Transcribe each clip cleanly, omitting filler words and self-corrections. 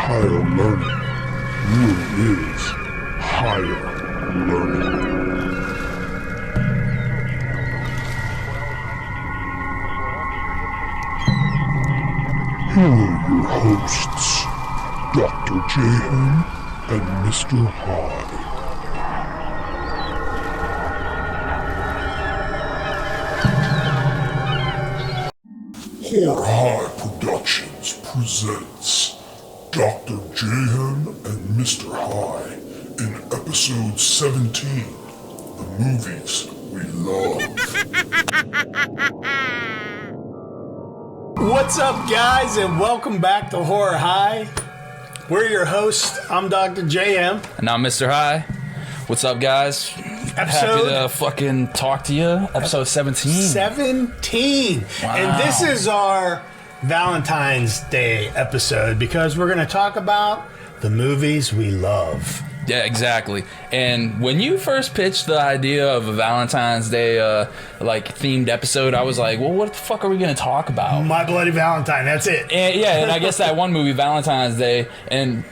higher learning really is higher learning. Here are your hosts, Dr. Jayhem and Mr. High. Horror High Productions presents Dr. Jayhem and Mr. High in episode 17, The Movies We Love. What's up, guys, and welcome back to Horror High. We're your hosts. I'm Dr. Jayhem. And I'm Mr. High. What's up, guys? Happy to fucking talk to you. Episode 17. 17. Wow. And this is our Valentine's Day episode because we're going to talk about the movies we love. Yeah, exactly. And when you first pitched the idea of a Valentine's Day themed episode, I was like, well, what the fuck are we going to talk about? My Bloody Valentine, that's it. And I guess that one movie, Valentine's Day, and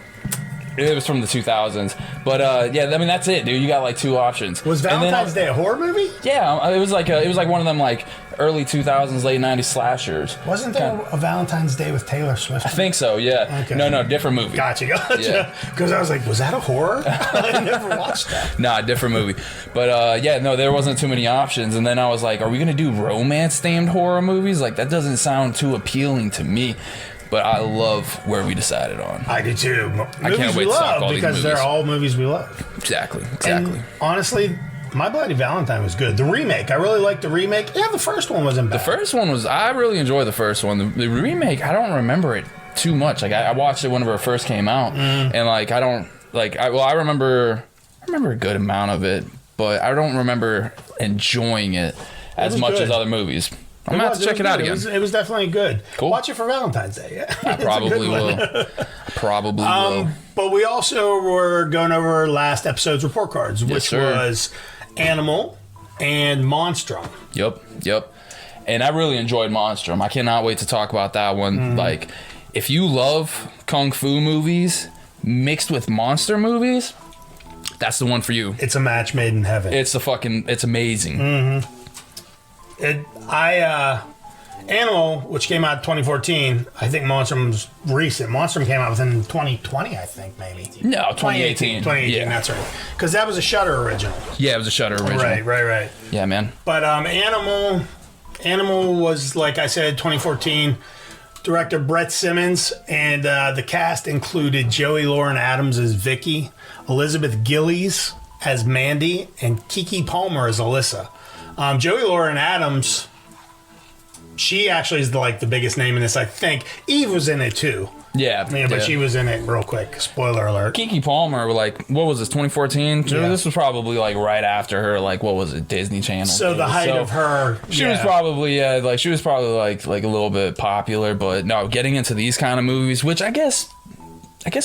it was from the 2000s. But that's it, dude. You got like two options. Was Valentine's Day a horror movie? Yeah, it was like one of them like early 2000s, late 90s slashers. Wasn't there a Valentine's Day with Taylor Swift? I think so, yeah. Okay. No, different movie. Gotcha. Because I was like, was that a horror? I never watched that. Nah, different movie. But there wasn't too many options. And then I was like, are we going to do romance-themed horror movies? Like, that doesn't sound too appealing to me. But I love where we decided on. I do too. I can't wait to talk all these because movies. they're all movies we love. Exactly. And honestly, My Bloody Valentine was good. The remake, I really liked the remake. Yeah, the first one wasn't bad. The first one I really enjoyed the first one. The remake, I don't remember it too much. Like I watched it whenever it first came out, and I remember a good amount of it, but I don't remember enjoying it as much as other movies. I'm going to have to check it out again. It was definitely good. Cool. Watch it for Valentine's Day. Yeah. I probably will. Will. But we also were going over last episode's report cards, which was Animal and Monstrum. Yep. And I really enjoyed Monstrum. I cannot wait to talk about that one. Like, if you love Kung Fu movies mixed with monster movies, that's the one for you. It's a match made in heaven. It's amazing. Animal, which came out in 2014, I think Monstrum's recent. Monstrum came out within 2020, I think, maybe. No, 2018. 2018, yeah. That's right. Because that was a Shudder original. Yeah, it was a Shudder original. Right. Yeah, man. But Animal was, like I said, 2014. Director Brett Simmons, and the cast included Joey Lauren Adams as Vicky, Elizabeth Gillies as Mandy, and Kiki Palmer as Alyssa. Joey Lauren Adams, she actually is the biggest name in this, I think. Eve was in it too. Yeah. But she was in it real quick. Spoiler alert. Kiki Palmer, what was this, 2014? Yeah. This was probably right after her, what was it, Disney Channel. So the height of her. She was probably, a little bit popular, but no, getting into these kind of movies, which I guess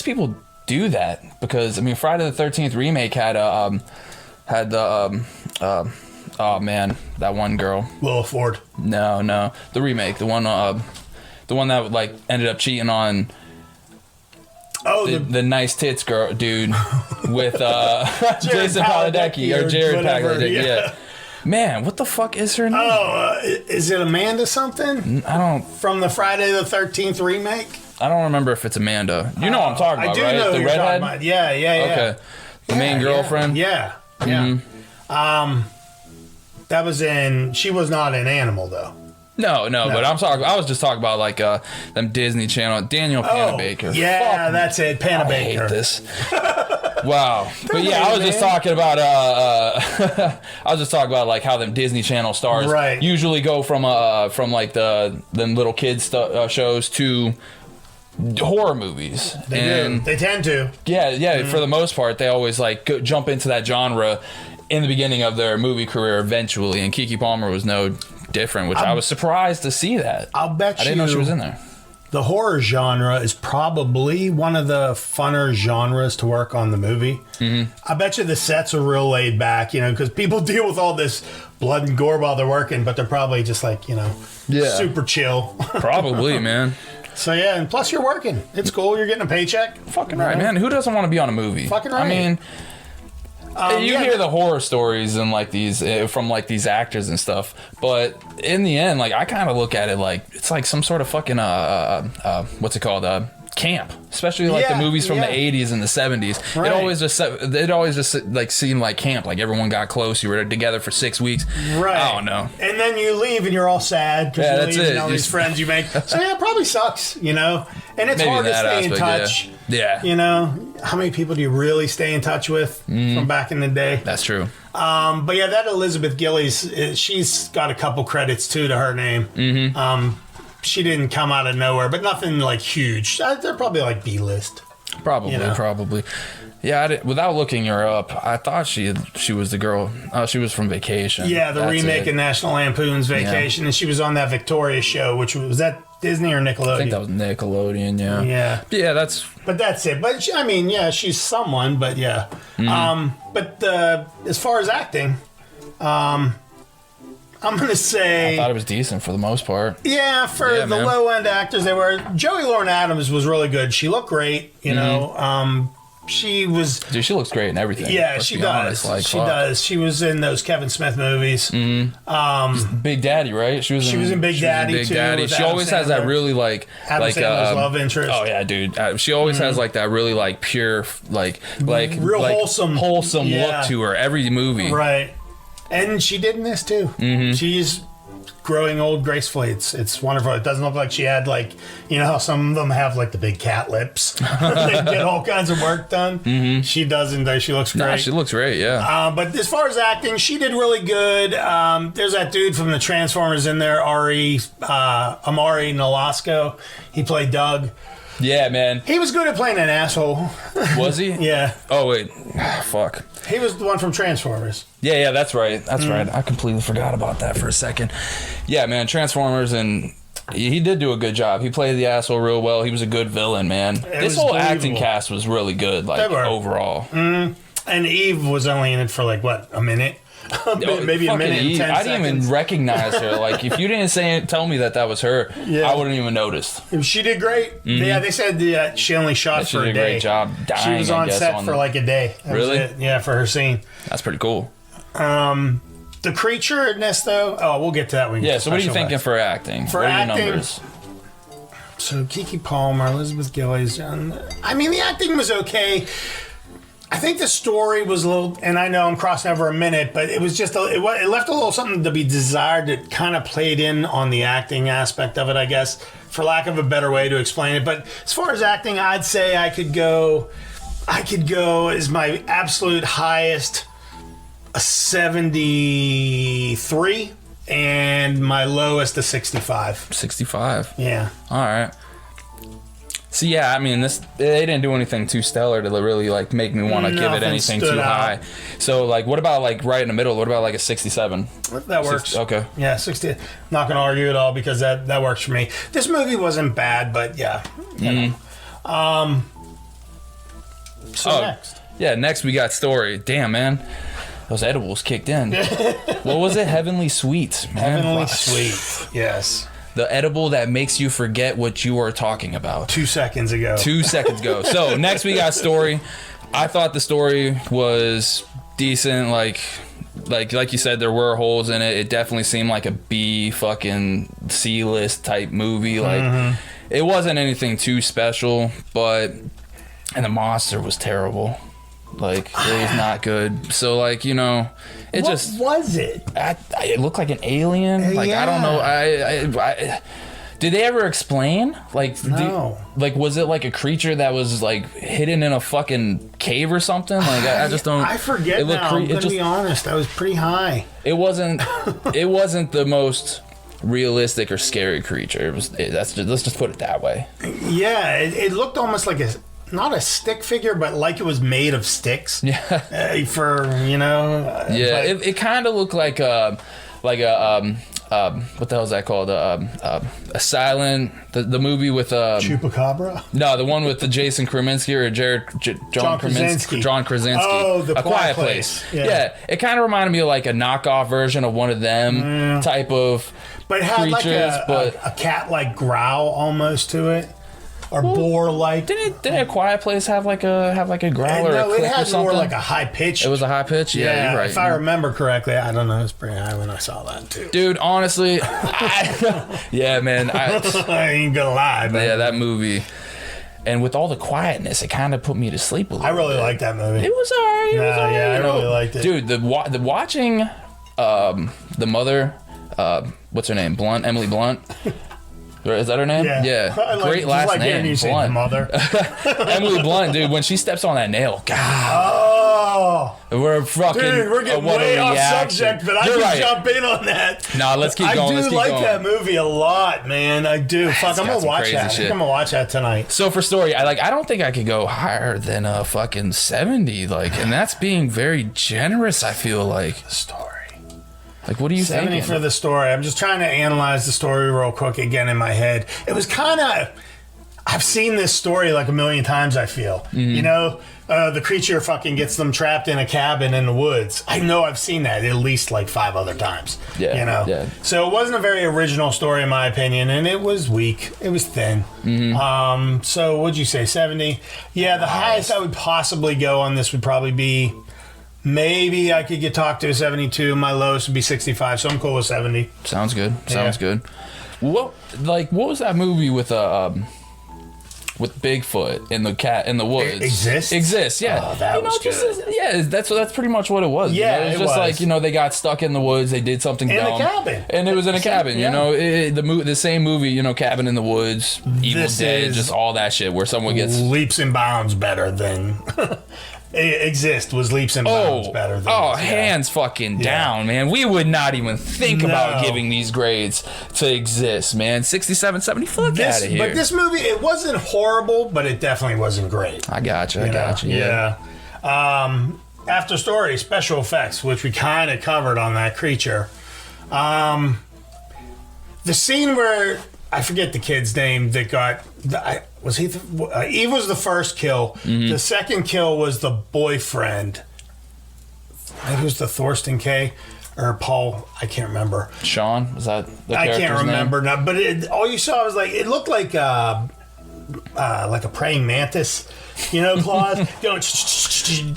people do that because, Friday the 13th remake had oh man, that one girl. Willa Ford. No, the remake, the one that ended up cheating on the nice tits girl dude with Jason Paladecki or Jared Paladecki. Yeah. Man, what the fuck is her name? Oh, is it Amanda something? I don't. From the Friday the 13th remake. I don't remember if it's Amanda. You know what I'm talking about, right? I do know the who you're redhead. talking about. Yeah. Okay. The main girlfriend. Yeah. Mm-hmm. That was she was not an Animal though. No, but I was just talking about them Disney Channel, Daniel Panabaker. Yeah, Fuck, that's it, Panabaker. I hate this. Wow. But yeah, I was just talking about how them Disney Channel stars usually go from them little kids shows to horror movies. They do. They tend to. Yeah, for the most part they always jump into that genre in the beginning of their movie career eventually, and Kiki Palmer was no different, which I was surprised to see that. I didn't know she was in there. The horror genre is probably one of the funner genres to work on the movie. Mm-hmm. I bet you the sets are real laid back, because people deal with all this blood and gore while they're working, but they're probably just super chill. Probably, man. So yeah, and plus you're working. It's cool. You're getting a paycheck. Fucking right, man. Who doesn't want to be on a movie? Fucking right. I mean, you hear the horror stories and like these from like these actors and stuff, but in the end, like I kind of look at it like it's like some sort of fucking what's it called? Camp, especially like the movies from the 80s and the 70s. Right. It always just like seemed like camp. Like everyone got close. You were together for 6 weeks. Right. I don't know. And then you leave and you're all sad because you're leaving all these friends you make. So yeah, it probably sucks, you know. And it's hard to stay in touch. Yeah. You know, how many people do you really stay in touch with from back in the day? That's true. But yeah, that Elizabeth Gillies, she's got a couple credits too to her name. Mm-hmm. She didn't come out of nowhere, but nothing like huge. They're probably like B-list. Probably. Yeah, without looking her up, I thought she was the girl. She was from Vacation. Yeah, the remake of National Lampoon's Vacation, and she was on that Victoria show, which was that Disney or Nickelodeon? I think that was Nickelodeon. Yeah. Yeah, that's. But that's it. But I mean, yeah, she's someone. But yeah. Mm-hmm. But as far as acting, I'm going to say... I thought it was decent for the most part. Yeah, for the low-end actors, they were... Joey Lauren Adams was really good. She looked great, you know. She was... Dude, she looks great in everything. Yeah, she does. Like, she does. She was in those Kevin Smith movies. Mm-hmm. Big Daddy, right? She was in Big Daddy, too. She always has that really, like... Adam Sandler's love interest. Oh, yeah, dude. She always has, like, that really, like, pure, like real wholesome look to her every movie. Right. And she did in this too. Mm-hmm. She's growing old gracefully. It's wonderful. It doesn't look like she had like, you know how some of them have like the big cat lips. They get all kinds of work done. Mm-hmm. She doesn't. She looks great. Nah, she looks great, yeah. But as far as acting, she did really good. There's that dude from the Transformers in there, Amari Nolasco. He played Doug. Yeah, man. He was good at playing an asshole. Was he? Yeah. Oh, wait. Fuck. He was the one from Transformers. Yeah, that's right. That's right. I completely forgot about that for a second. Yeah, man, Transformers, and he did do a good job. He played the asshole real well. He was a good villain, man. This whole acting cast was really good, like, overall. And Eve was only in it for, like, what, a minute? Maybe a minute and 10 seconds. I didn't even recognize her. Like, if you didn't tell me that was her, I wouldn't even notice. She did great. Mm-hmm. Yeah, they said she only shot for a day. She did a great job dying, she was on set for like a day. Really? Yeah, for her scene. That's pretty cool. The creature in this, though, we'll get to that when you so what are you thinking for acting? For acting, numbers? So Keke Palmer, Elizabeth Gillies. I mean, the acting was okay. I think the story was a little, and I know I'm crossing over a minute, but it was just, it left a little something to be desired that kind of played in on the acting aspect of it, I guess, for lack of a better way to explain it. But as far as acting, I'd say I could go as my absolute highest, a 73, and my lowest, a 65. 65? Yeah. All right. So yeah, I mean, they didn't do anything too stellar to really like make me want to give it anything too high. So like, what about like right in the middle? What about like a 67? That works. Okay. Yeah, 60. Not gonna argue at all because that works for me. This movie wasn't bad, but yeah. You know. Next. Yeah, next we got story. Damn, man. Those edibles kicked in. What was it? Heavenly Sweets, man. Heavenly Sweet. Yes. The edible that makes you forget what you were talking about. 2 seconds ago. 2 seconds ago. So next we got story. I thought the story was decent. Like you said, there were holes in it. It definitely seemed like a B fucking C-list type movie. Like it wasn't anything too special, and the monster was terrible. Like it was not good. So like, you know, it what just was it? It looked like an alien. Like I don't know. I did they ever explain? Like no. Was it like a creature that was like hidden in a fucking cave or something? Like I just don't. I forget now. I'm gonna be honest. I was pretty high. It wasn't. It wasn't the most realistic or scary creature. It was. Let's just put it that way. Yeah, it looked almost like not a stick figure, but like it was made of sticks. Yeah. For, you know. Yeah, it kind of looked like a what the hell is that called? A silent, the movie with Chupacabra? No, the one with the Jason Krasinski or John Krasinski. Oh, The Quiet Place. Yeah, it kind of reminded me of like a knockoff version of one of them type of but it had creatures, like a cat-like growl almost to it. Or boar-like. Didn't A Quiet Place have like a growl or a click or something? No, it had more like a high pitch. It was a high pitch? Yeah, you're right. If I remember correctly. I don't know. It was pretty high when I saw that, too. Dude, honestly, yeah, man. I ain't gonna lie, man. Yeah, that movie. And with all the quietness, it kind of put me to sleep a little bit. I really liked that movie. It was alright. I really liked it. Dude, the watching the mother, what's her name? Emily Blunt. Is that her name? Yeah. Great last name. You Blunt. Mother. Emily Blunt, dude, when she steps on that nail, God. Oh. We're fucking. Dude, we're getting way off subject, but I can jump in on that. Nah, let's keep going. I do like that movie a lot, man. I do. Fuck, I'm gonna watch that. I think I'm gonna watch that tonight. So for story, I don't think I could go higher than a fucking 70. Like, and that's being very generous. I feel like. Story. Like, what do you think? 70 for the story. I'm just trying to analyze the story real quick again in my head. It was kind of... I've seen this story like a million times, I feel. You know, the creature fucking gets them trapped in a cabin in the woods. I know I've seen that at least like 5 other times. Yeah. You know? Yeah. So it wasn't a very original story in my opinion, and it was weak. It was thin. So what'd you say, 70? Yeah, the highest I would possibly go on this would probably be... Maybe I could get talked to a 72. My lowest would be 65, so I'm cool with 70. Sounds good. Sounds good. What was that movie with Bigfoot and the cat in the woods? Exists, yeah. Oh, that was good. That's pretty much what it was. Yeah, it was just like, they got stuck in the woods, they did something dumb. In a cabin. And it was in a cabin, you know. The same movie, Cabin in the Woods, Evil Dead, just all that shit where someone gets... Leaps and bounds better than... was leaps and bounds better than hands fucking down, man. We would not even think about giving these grades to Exist, man. 67, 70, fuck out of here. But this movie, it wasn't horrible, but it definitely wasn't great. I gotcha. Yeah. After story, special effects, which we kind of covered on that creature. The scene where I forget the kid's name that got... Eve was the first kill. The second kill was the boyfriend. I think it was the Thorsten K. Or Paul. I can't remember. Sean? Was that the I can't remember name? now. But all you saw was like... It looked like a praying mantis. Claws going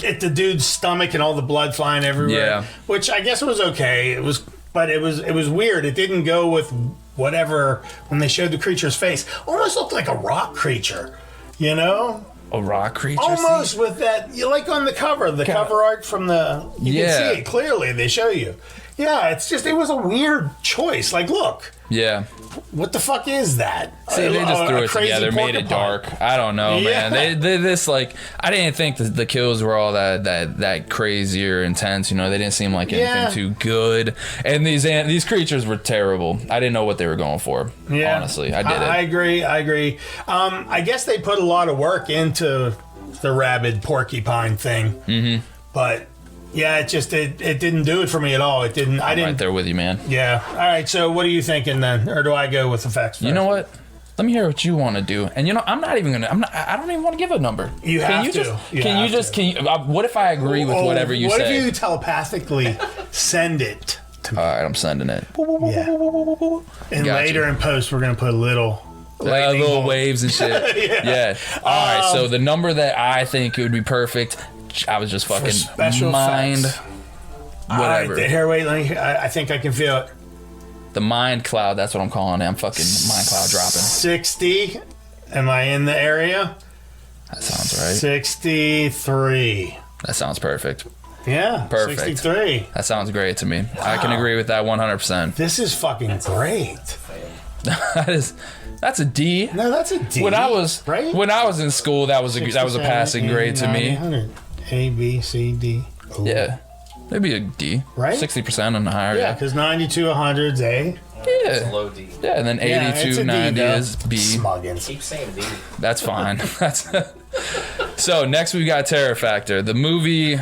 at the dude's stomach and all the blood flying everywhere. Yeah. Which I guess was okay. It was weird. It didn't go with... whatever, when they showed the creature's face, almost looked like a rock creature, A rock creature? Almost with that, like on the cover art from you can see it clearly, they show you. Yeah, it was a weird choice. Like, look. Yeah. What the fuck is that? See, they just threw it together, made it dark. I don't know, man. They this like I didn't think the kills were all that crazy or intense. They didn't seem like anything too good. And these creatures were terrible. I didn't know what they were going for. Yeah. Honestly, I did it. I agree. I guess they put a lot of work into the rabid porcupine thing. But. Yeah, it didn't do it for me at all. It didn't. I'm right there with you, man. Yeah. All right. So, what are you thinking then, or do I go with effects first? You know what? Let me hear what you want to do. And I'm not even gonna. I don't even want to give a number. Can you? What if I agree with whatever you say? What if you telepathically send it to me? All right, I'm sending it. Yeah. And later in post, we're gonna put little waves and shit. Yeah. All right. So the number that I think it would be perfect. I was just fucking mind effects. whatever. Here, wait, I think I can feel it. The mind cloud, that's what I'm calling it. I'm fucking mind cloud dropping. 60. Am I in the area? That sounds right. 63. That sounds perfect. Yeah, perfect. 63. That sounds great to me. Wow. I can agree with that 100%. This is fucking great. That's a D. No, that's a D. When I was in school, that was a passing grade to me. 100. A, B, C, D. Ooh. Yeah, maybe a D. Right? 60% on the higher. Yeah, because 90 to 100 is A. Yeah. It's a low D. Yeah, and then 80 to 90 is B. Smuggins. Keep saying D. That's fine. So next we got Terror Factor. The movie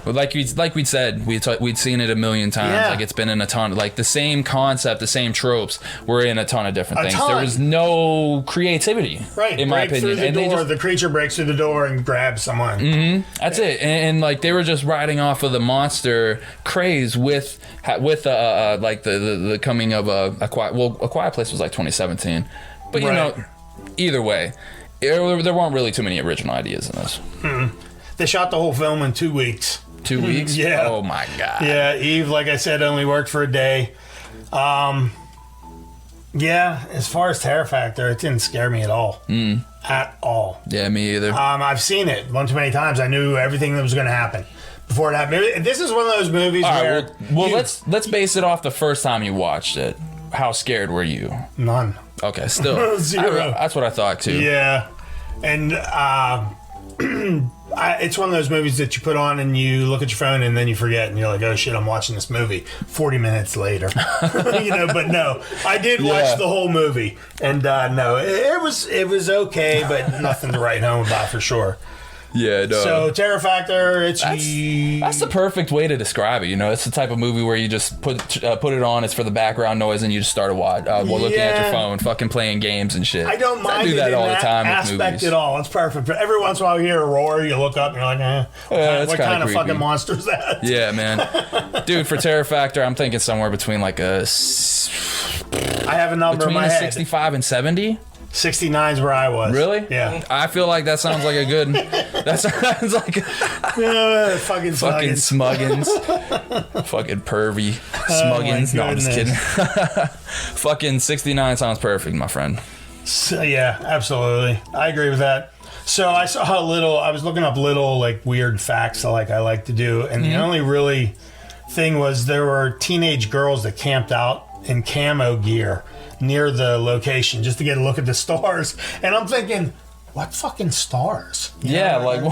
But like we said, we'd seen it a million times. Yeah. Like it's been in a ton, like the same concept, the same tropes were in a ton of different things. ton. There was no creativity, Right, in my break opinion. through the And door. The creature breaks through the door and grabs someone. that's it. And like they were just riding off of the monster craze with like the coming of a Quiet Place was like 2017, but you Right. know, either way, there weren't really too many original ideas in this. They shot the whole film in 2 weeks. 2 weeks? Yeah. Oh my god. Yeah, Eve, like I said, only worked for a day. Yeah, as far as Terror Factor, it didn't scare me at all. At all. Yeah, me either. I've seen it one too many times. I knew everything that was going to happen before it happened. This is one of those movies All where... right, well, let's base it off the first time you watched it. How scared were you? None. Okay, still. Zero. That's what I thought too. Yeah. And it's one of those movies that you put on and you look at your phone and then you forget and you're like, oh shit, I'm watching this movie 40 minutes later. But no, I did watch the whole movie, and no, it was okay, but nothing to write home about for sure. Yeah, no. So Terror Factor, That's the perfect way to describe it. You know, it's the type of movie where you just put it on. It's for the background noise, and you just start looking at your phone, fucking playing games and shit. I don't mind I do that it all in the that time with aspect movies. at all. It's perfect. But every once in a while you hear a roar, you look up and you're like, it's what kinda kind of creepy. fucking monster is that? Yeah, man, dude. For Terror Factor, I'm thinking somewhere between like I have a number in between my a head. 65 and 70. 69 is where I was. Really? Yeah. I feel like that sounds like a good. That sounds like Fucking smuggins. Fucking pervy smuggins. No, I'm just kidding. Fucking 69 sounds perfect, my friend. So, yeah, absolutely. I agree with that. So I saw I was looking up little like weird facts like I like to do, and the only really thing was there were teenage girls that camped out in camo gear near the location just to get a look at the stars, and I'm thinking, what fucking stars? Yeah, like.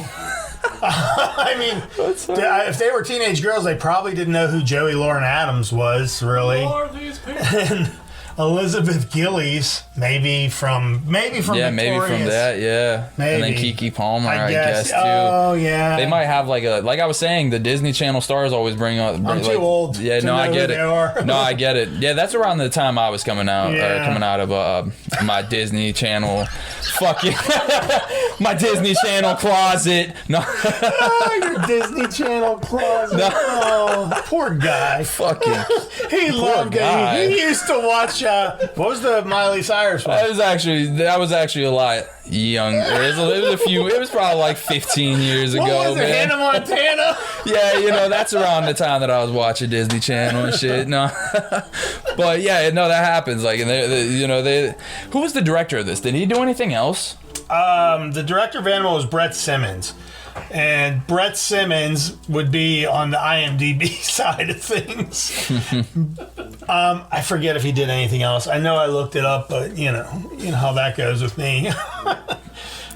I mean, if they were teenage girls, they probably didn't know who Joey Lauren Adams was, really. Who are these people? And Elizabeth Gillies, maybe from Yeah, Victorious. maybe from that, yeah. And then Maybe. Kiki Palmer, I guess too. Oh, yeah. They might have like I was saying, the Disney Channel stars always bring up. I'm too old Yeah, to no, know I get who it. they are. No, I get it. Yeah, that's around the time I was coming out Yeah. of my Disney Channel, fucking my Disney Channel closet. No, Oh, your Disney Channel closet. No. Oh, poor guy. fucking. He loved guy. it. He used to watch. What was the Miley Cyrus one? I was actually a lot younger. It was probably like 15 years ago. What was it? man. Hannah Montana. Yeah, that's around the time that I was watching Disney Channel and shit. No, but yeah, no, that happens. Like, and who was the director of this? Did he do anything else? The director of Animal was Brett Simmons. And Brett Simmons would be on the IMDb side of things. I forget if he did anything else. I know I looked it up, but you know how that goes with me.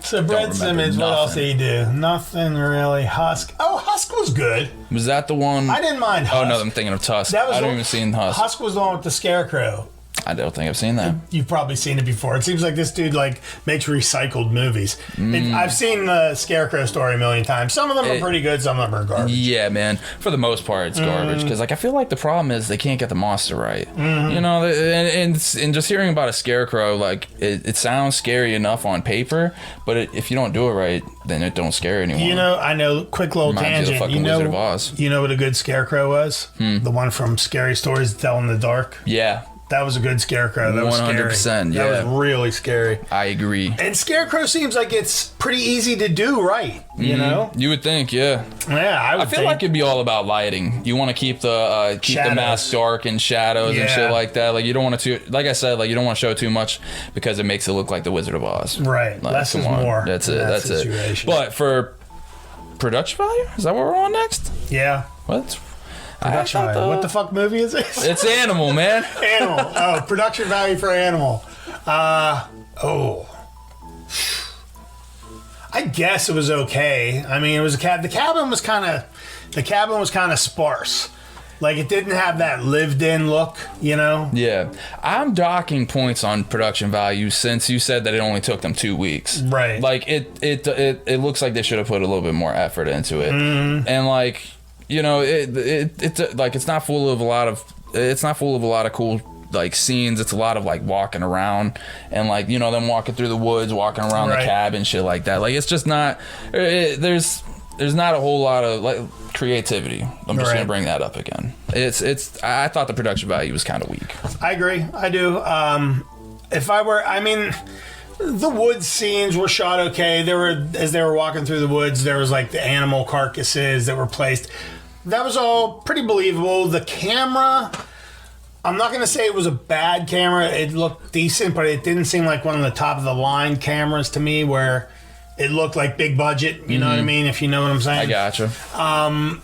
So Brett Simmons, what else did he do? Nothing really. Husk. Oh, Husk was good. Was that the one? I didn't mind Husk. Oh no, I'm thinking of Tusk. That was I don't even seen Husk. Husk was the one with the Scarecrow. I don't think I've seen that. You've probably seen it before. It seems like this dude makes recycled movies. I've seen the Scarecrow story a million times. Some of them are pretty good. Some of them are garbage. Yeah, man. For the most part, it's garbage because I feel like the problem is they can't get the monster right. And just hearing about a Scarecrow, like it sounds scary enough on paper, but if you don't do it right, then it don't scare anymore. I know. Quick little Reminds you of the tangent. fucking Wizard of Oz. You know what a good Scarecrow was? The one from Scary Stories to Tell in the Dark. Yeah, That was a good Scarecrow. That was 100%, scary. yeah. That was really scary. I agree. And Scarecrow seems like it's pretty easy to do right. You know? You would think, yeah. Yeah, I I feel like it'd be all about lighting. You want to keep the Shadows. mask dark and shadows and Yeah. shit like that. Like you don't want to, like I said, like you don't want to show too much because it makes it look like the Wizard of Oz. Right. Like, Less come is on. more. That's in it. that That's situation. it. But for production value, is that what we're on next? Yeah. What? Production value. What the fuck movie is this? It's Animal, man. Animal. Oh, production value for Animal. I guess it was okay. I mean, it was the cabin was kind of sparse, Like, it didn't have that lived-in look, you know? Yeah. I'm docking points on production value since you said that it only took them 2 weeks. Right. Like, it looks like they should have put a little bit more effort into it. And, like, you know, it's like, it's not full of a lot of cool, like, scenes. It's a lot of, like, walking around and, like, you know, them walking through the woods, walking around the cabin, shit like that. Like, it's just not... There's not a whole lot of, like, creativity. I'm just gonna bring that up again. I thought the production value was kind of weak. I agree. I do. The woods scenes were shot okay. As they were walking through the woods, there was, like, the animal carcasses that were placed. That was all pretty believable. The camera, I'm not going to say it was a bad camera. It looked decent, but it didn't seem like one of the top of the line cameras to me where it looked like big budget. You know what I mean? If you know what I'm saying. I gotcha.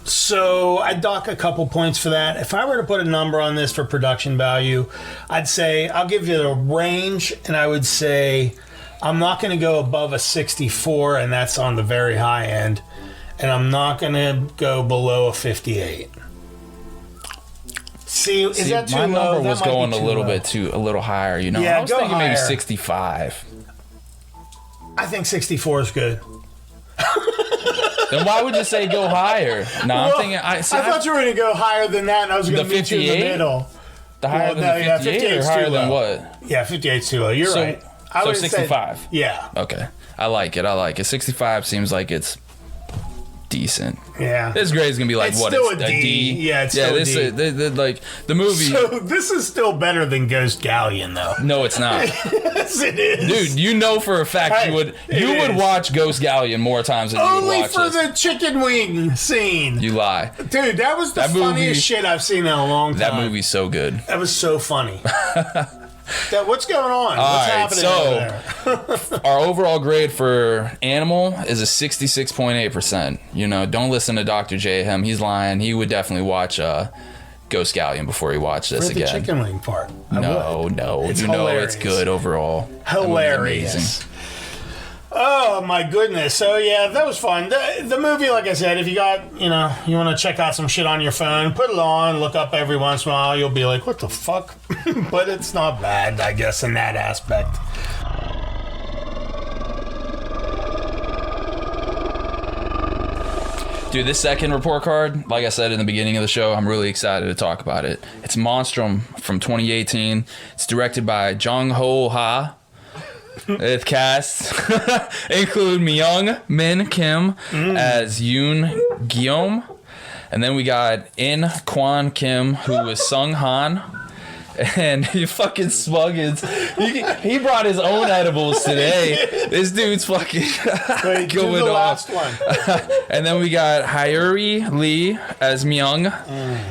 So I'd dock a couple points for that. If I were to put a number on this for production value, I'd say I'll give you a range, and I would say I'm not going to go above a 64, and that's on the very high end. And I'm not going to go below a 58. See, is that too low? My number was going a little higher, you know? Yeah, I was go thinking maybe higher. 65. I think 64 is good. Then why would you say go higher? No, I'm thinking... I thought you were going to go higher than that, and I was going to meet you in the middle. The higher than the 58 or higher than what? Yeah, 58's too low. You're right. So 65? Yeah. Okay. I like it. 65 seems like it's decent. Yeah. This grade is gonna be like It's what? still It's a D. Yeah, it's still a D. Like the movie. So this is still better than Ghost Galleon, though. No, it's not. Yes, it is. Dude, you know for a fact Hey, you would watch Ghost Galleon more times than you would Only watch for this. the chicken wing scene. You lie. Dude, that was the funniest shit I've seen in a long time. That movie's so good. That was so funny. What's going on? What's happening over there? Our overall grade for Animal is a 66.8%. You know, don't listen to Dr. Jayhem. He's lying. He would definitely watch Ghost Galleon before he watched this For the again. chicken wing part. No. It's You know hilarious. it's good overall. Hilarious. Amazing. Oh my goodness. So yeah, that was fun. The movie, like I said, if you got, you want to check out some shit on your phone, put it on, look up every once in a while, you'll be like, what the fuck? But it's not bad, I guess, in that aspect. Dude, this second report card, like I said in the beginning of the show, I'm really excited to talk about it. It's Monstrum from 2018. It's directed by Jung Ho Ha. Its cast include Myung Min Kim as Yoon Guillaume, and then we got In Kwon Kim, who is Sung Han, and he fucking smug is. He brought his own edibles today. This dude's fucking Wait, do going the off. last one. And then we got Hyuri Lee as Myung,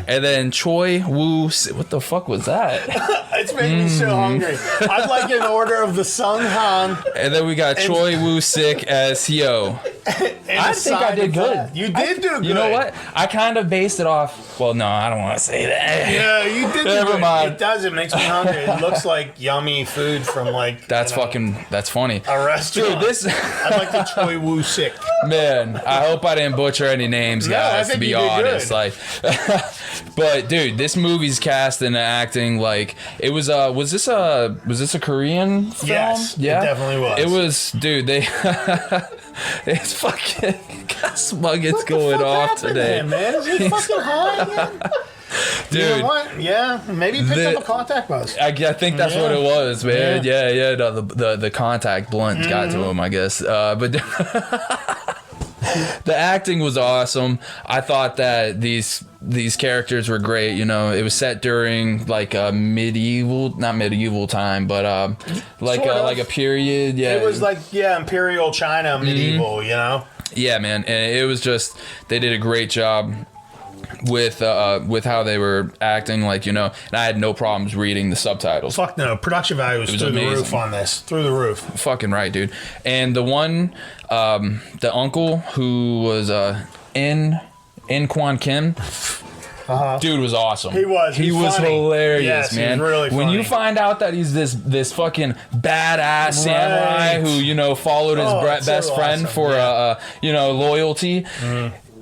and then Choi Woo. What the fuck was that? It's making me so hungry. I'd like an order of the Sung Han. And then we got Choi Woo Sik as Hyo. I think I did good. You did do good. You know what? I kind of based it off. Well, no, I don't want to say that. Yeah, you did. Never mind. It does. It makes me hungry. It looks like yummy food from like. That's funny. A restaurant. Dude, this. I like the Choi Woo Sik. Man, I hope I didn't butcher any names, No, I guys. think To be you did honest, good. like, but dude, this movie's cast and acting like it was. Was this a Korean film? Yes, yeah, it definitely was. It was, dude. They. It's fucking smug. It's going off today, Man, is he fucking high again? dude. You know what? Yeah, maybe he picked up a contact buzz. I think that's what it was, man. Yeah. No, the contact blunt got to him, I guess. But the acting was awesome. I thought that these characters were great. You know, it was set during like a not medieval time, but like Sort of. like a period. Yeah, It was like Imperial China, medieval. You know. Yeah, man, and it was just they did a great job with how they were acting, like, and I had no problems reading the subtitles. Fuck no, production value was through amazing. the roof on this. Through the roof. Fucking right, dude. And the one, the uncle who was in Kwon Kim, dude was awesome. He was. He He's was funny. hilarious, Yes, he man. was really When funny. you find out that he's this fucking badass samurai who followed his Oh, it's so best friend awesome. for loyalty.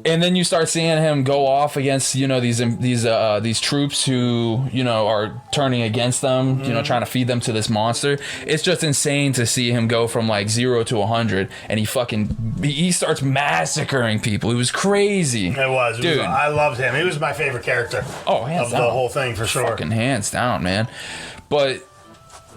And then you start seeing him go off against, you know, these troops who, you know, are turning against them, you know, trying to feed them to this monster. It's just insane to see him go from like 0 to 100, and he starts massacring people. It was crazy. It was, dude. I loved him. He was my favorite character. Oh, hands down. The whole thing for sure. Fucking hands down, man. But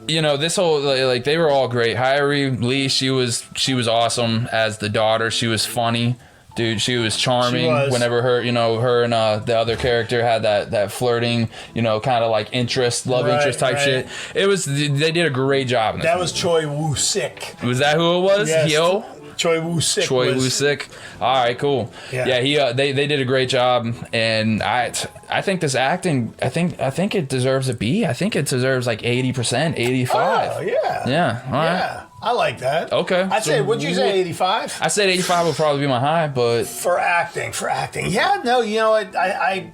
you know, this whole like they were all great. Hyrie Lee, she was awesome as the daughter. She was funny. Dude, she was charming. Whenever her and the other character had that flirting, you know, kind of like love interest type shit. They did a great job in this movie. Was Choi Woo-sik. Was that who it was? Yes. Hyo? Choi Woo-sik. Woo-sik. All right, cool. Yeah, they did a great job, and I think this acting, I think it deserves a B. I think it deserves like 80%, 85. Oh, yeah. Yeah. All right. Yeah. I like that. Okay. Would you say 85? I said 85 would probably be my high, but for acting. Yeah, no, you know what? I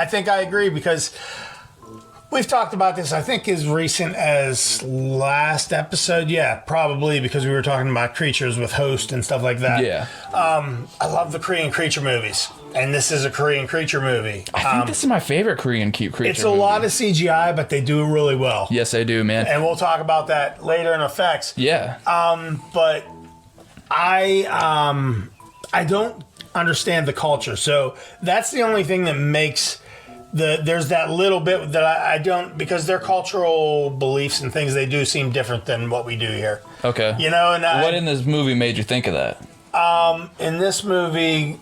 think I agree, because we've talked about this, I think, as recent as last episode. Yeah, probably, because we were talking about creatures with Host and stuff like that. Yeah. I love the Korean creature movies, and this is a Korean creature movie. I think this is my favorite Korean creature It's a lot of CGI, but they do it really well. Yes, they do, man. And we'll talk about that later in effects. Yeah. But I don't understand the culture, so that's the only thing that makes there's that little bit that I don't, because their cultural beliefs and things they do seem different than what we do here. Okay. You know, and what in this movie made you think of that? In this movie,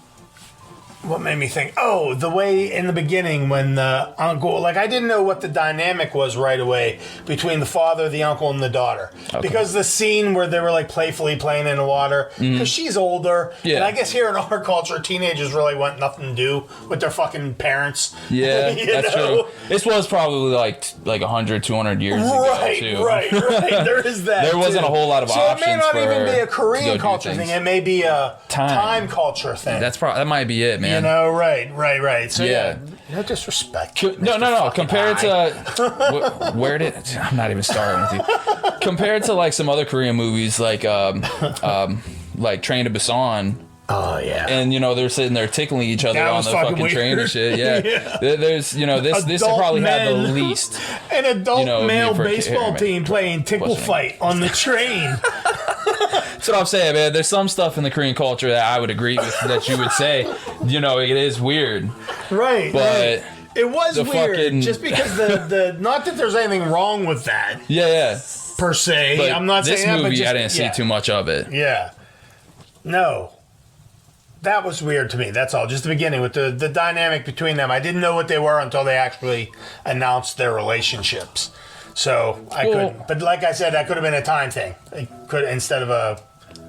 what made me think? Oh, the way in the beginning when the uncle, like, I didn't know what the dynamic was right away between the father, the uncle, and the daughter. Okay. Because the scene where they were like playfully playing in the water, because she's older, and I guess here in our culture, teenagers really want nothing to do with their fucking parents. Yeah, that's true. This was probably like 100, 200 years ago, too. Right. There is that. There wasn't a whole lot of options. So it may not even be a Korean culture thing. It may be a time culture thing. That might be it, man. You know, right. So yeah, no disrespect. No. Compared to where did I'm not even starting with you. Compared to like some other Korean movies, like Train to Busan. Oh yeah. And you know they're sitting there tickling each other on the fucking weird train and shit. Yeah. There's this probably had the least. An adult male baseball team playing tickle fight on the train. That's what I'm saying, man. There's some stuff in the Korean culture that I would agree with that you would say, you know, it is weird. Right. But it was weird. Just because the not that there's anything wrong with that. Yeah. Per se. But I'm not this saying movie, that, but I didn't see too much of it. Yeah. No. That was weird to me. That's all. Just the beginning with the dynamic between them. I didn't know what they were until they actually announced their relationships. So I couldn't. But like I said, that could have been a time thing. It could instead of a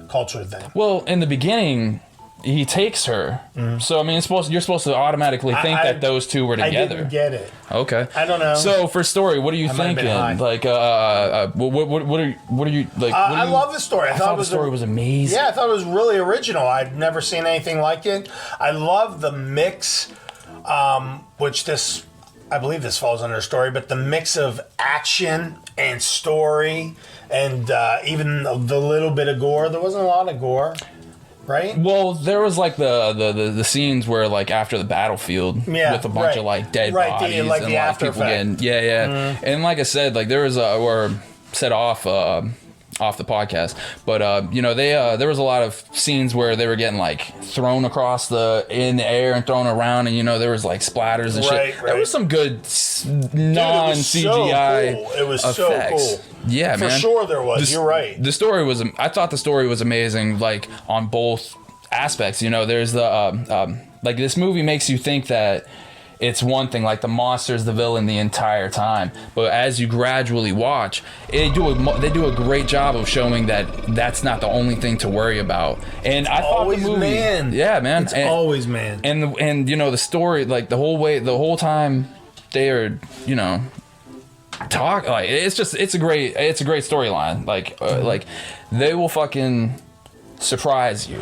culture thing. Well, in the beginning, he takes her. So I mean, you're supposed to automatically think that those two were together. I didn't get it. Okay. I don't know. So for story, what are you thinking? Like, what are you like? I love the story. I thought the story was amazing. Yeah, I thought it was really original. I'd never seen anything like it. I love the mix, which I believe this falls under story, but the mix of action and story, and even the little bit of gore. There wasn't a lot of gore, right? Well, there was like the scenes where like after the battlefield with a bunch of like dead bodies and like the after people getting and like I said, like there was set off the podcast, but you know there was a lot of scenes where they were getting like thrown across in the air and thrown around, and you know there was like splatters and shit. There was some good non CGI It was effects. so cool. Yeah, man. For sure there was. You're right. I thought the story was amazing, like on both aspects. You know, there's the like this movie makes you think that it's one thing, like the monster's the villain the entire time, but as you gradually watch, they do a great job of showing that that's not the only thing to worry about. And I thought the movie, yeah, man, it's always man. And you know the story, like the whole time they are, you know, talk like it's a great storyline. Like they will fucking surprise you.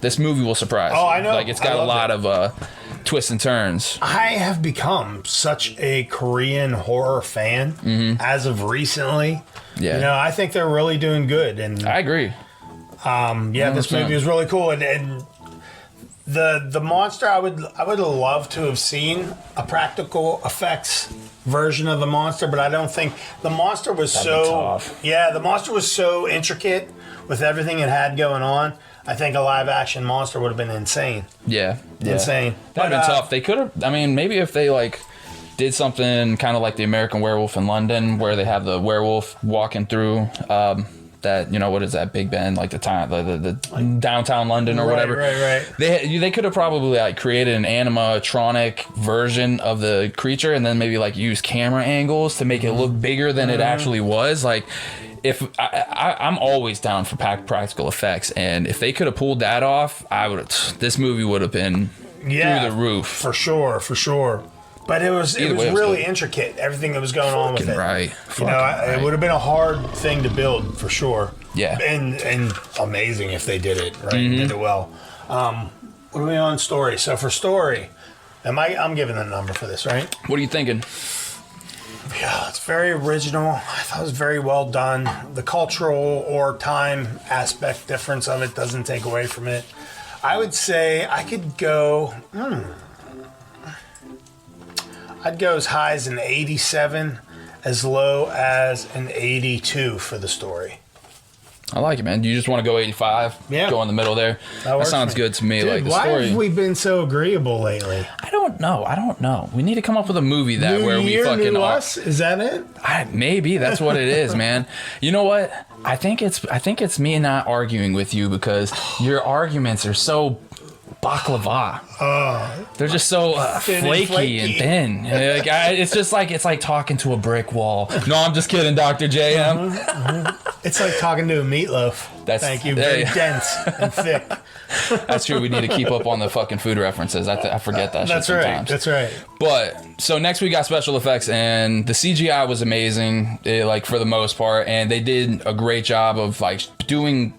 This movie will surprise you. I know. Like it's got a lot of twists and turns. I have become such a Korean horror fan as of recently. Yeah. You know, I think they're really doing good, and I agree. This movie is really cool, and The monster, I would love to have seen a practical effects version of the monster, but I don't think the monster was the monster was so intricate with everything it had going on. I think a live action monster would have been insane. Yeah. Insane. That'd have been tough. They could have. I mean, maybe if they like did something kind of like the American Werewolf in London, where they have the werewolf walking through. That, you know, what is that, Big Ben, like the like, downtown London or whatever. Right. They could have probably like created an animatronic version of the creature and then maybe like use camera angles to make it look bigger than it actually was. Like, if I'm always down for practical effects, and if they could have pulled that off, this movie would have been through the roof for sure. But it was really intricate, everything that was going on with it. Right. It would have been a hard thing to build for sure. Yeah. And amazing if they did it right, did it well. What are we on story? So for story, I'm giving the number for this, right? What are you thinking? Yeah, it's very original. I thought it was very well done. The cultural or time aspect difference of it doesn't take away from it. I would say I could go. I'd go as high as an 87, as low as an 82 for the story. I like it, man. You just want to go 85? Yeah. Go in the middle there? That sounds good to me. Dude, like the why story. have we been so agreeable lately? I don't know. We need to come up with a movie where we fucking new us? Is that it? Maybe that's what it is, man. You know what? I think it's me not arguing with you because your arguments are so baklava. They're just so flaky and thin. It's like talking to a brick wall. No, I'm just kidding, Dr. Jayhem. It's like talking to a meatloaf. Thank you. Very dense and thick. That's true. We need to keep up on the fucking food references. I forget that shit sometimes. That's right. But so next we got special effects, and the CGI was amazing, like for the most part, and they did a great job of like doing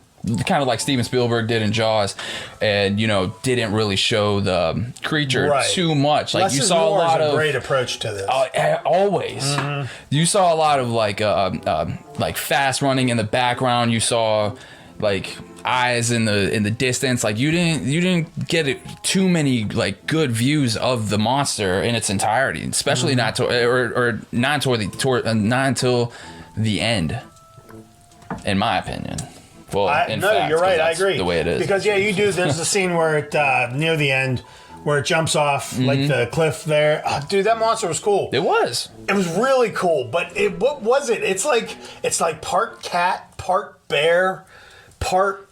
kind of like Steven Spielberg did in Jaws, and didn't really show the creature too much. Like you saw a lot of great approach to this. Always, you saw a lot of like fast running in the background. You saw like eyes in the distance. Like you didn't get too many like good views of the monster in its entirety, especially not until the end, in my opinion. Well, you're right. I agree. The way it is, because you do. There's a scene where it near the end where it jumps off like the cliff there. Dude, that monster was cool. It was really cool. But what was it? It's like part cat, part bear, part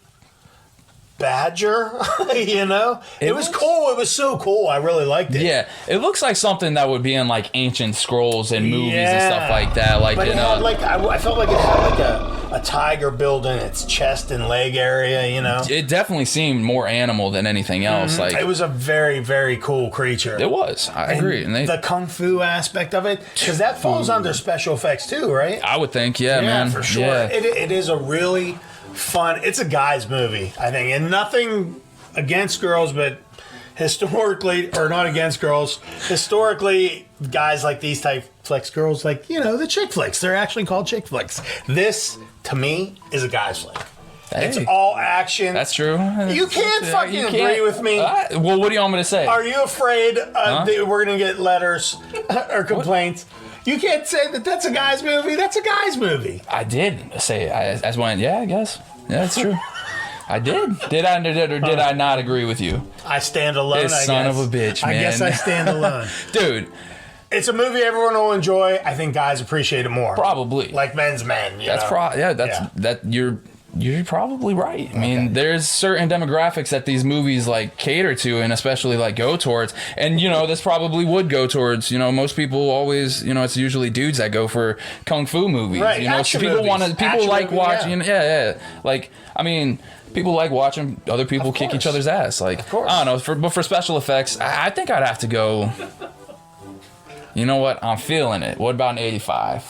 badger. It was cool. It was so cool. I really liked it. Yeah, it looks like something that would be in like ancient scrolls and movies and stuff like that. Like, but I felt like it had like a tiger building its chest and leg area. It definitely seemed more animal than anything else. Like, it was a very, very cool creature. It was. I agree. And the kung fu aspect of it, because that falls under special effects too, right? I would think, man, for sure. Yeah. It is a really fun. It's a guy's movie, I think, and nothing against girls, but historically, or not against girls, historically, guys like these type flicks, girls like the chick flicks. They're actually called chick flicks. This, to me, is a guy's flick. Hey, it's all action. That's true. You can't fucking agree with me. Well, what do you want me to say? Are you afraid that we're gonna get letters or complaints? What? You can't say that that's a guy's movie. That's a guy's movie. I did say it. I went, I guess. Yeah, that's true. I did. Did I not agree with you? I stand alone, this son of a bitch, man. I guess I stand alone. Dude. It's a movie everyone will enjoy. I think guys appreciate it more. Probably. Like men's men. You're probably right. I mean, there's certain demographics that these movies like cater to, and especially like go towards. And this probably would go towards. Most people always, it's usually dudes that go for kung fu movies. Right. So people like watching. Yeah. Like, I mean, people like watching other people kick each other's ass. Like, of course. I don't know. But for special effects, I think I'd have to go. You know what? I'm feeling it. What about an 85?